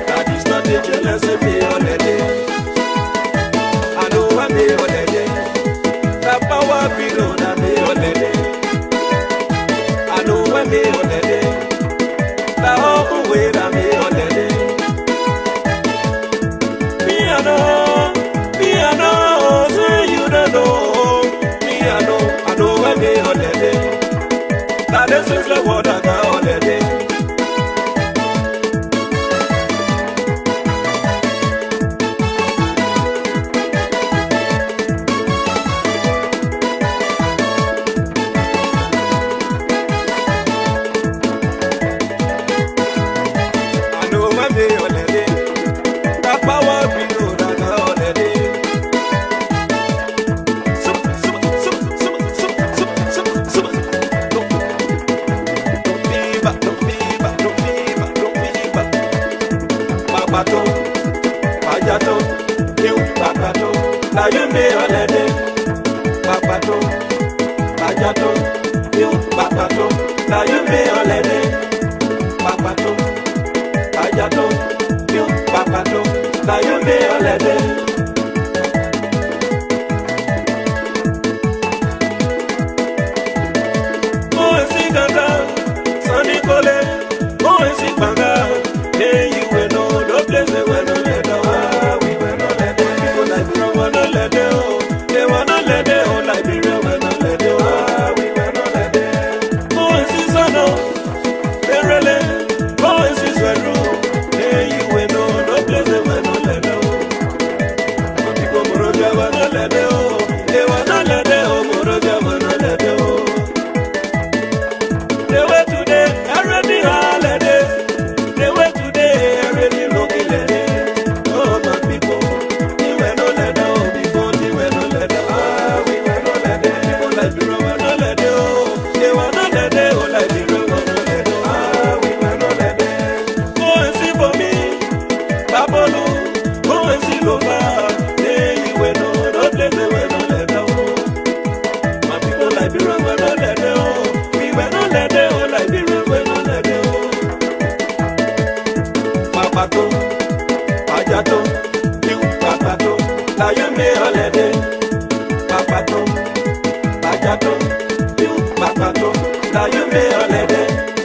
That is not the jealous of me on the day. I know when me on the day. That power below that me on the day. I know when me on the day. That whole way that me on the day. Me I know, so you don't know. Me I know when me on the day. That this is the word I got on the day. Now you may holiday, Papato, Pajato, you Papato, now you may holiday, Papato, Pajato, you Papato, now you may holiday. Oh, is it Ganga, Sonny Cole, oh, is it Banga, hey, you will know, no place they will not let go. We will not let them go like we wanna let them. They wanna let them go like we wanna let them. We will not let them. Oh, is this or no? They really, oh, is this a rule? Hey, you will know, no place they will not let them. People Moroja wanna let them. They wanna let them. Moroja wanna let them. They were today, already holidays. They were today, already looking at it. Oh, my people, you were not let them before, you were not let them. We were not let them. People like you were not let them. They were not let them, like you were not let them. We were not let them. Go and see for me, Babolo. Go and see Loba. Hey, you were not let them, were not let them. My people like you were not let them. We were not let them, like you were not let them. Papato, Pajato, you Papato, now you may holiday. Papato, Pajato, you Papato, now you may holiday.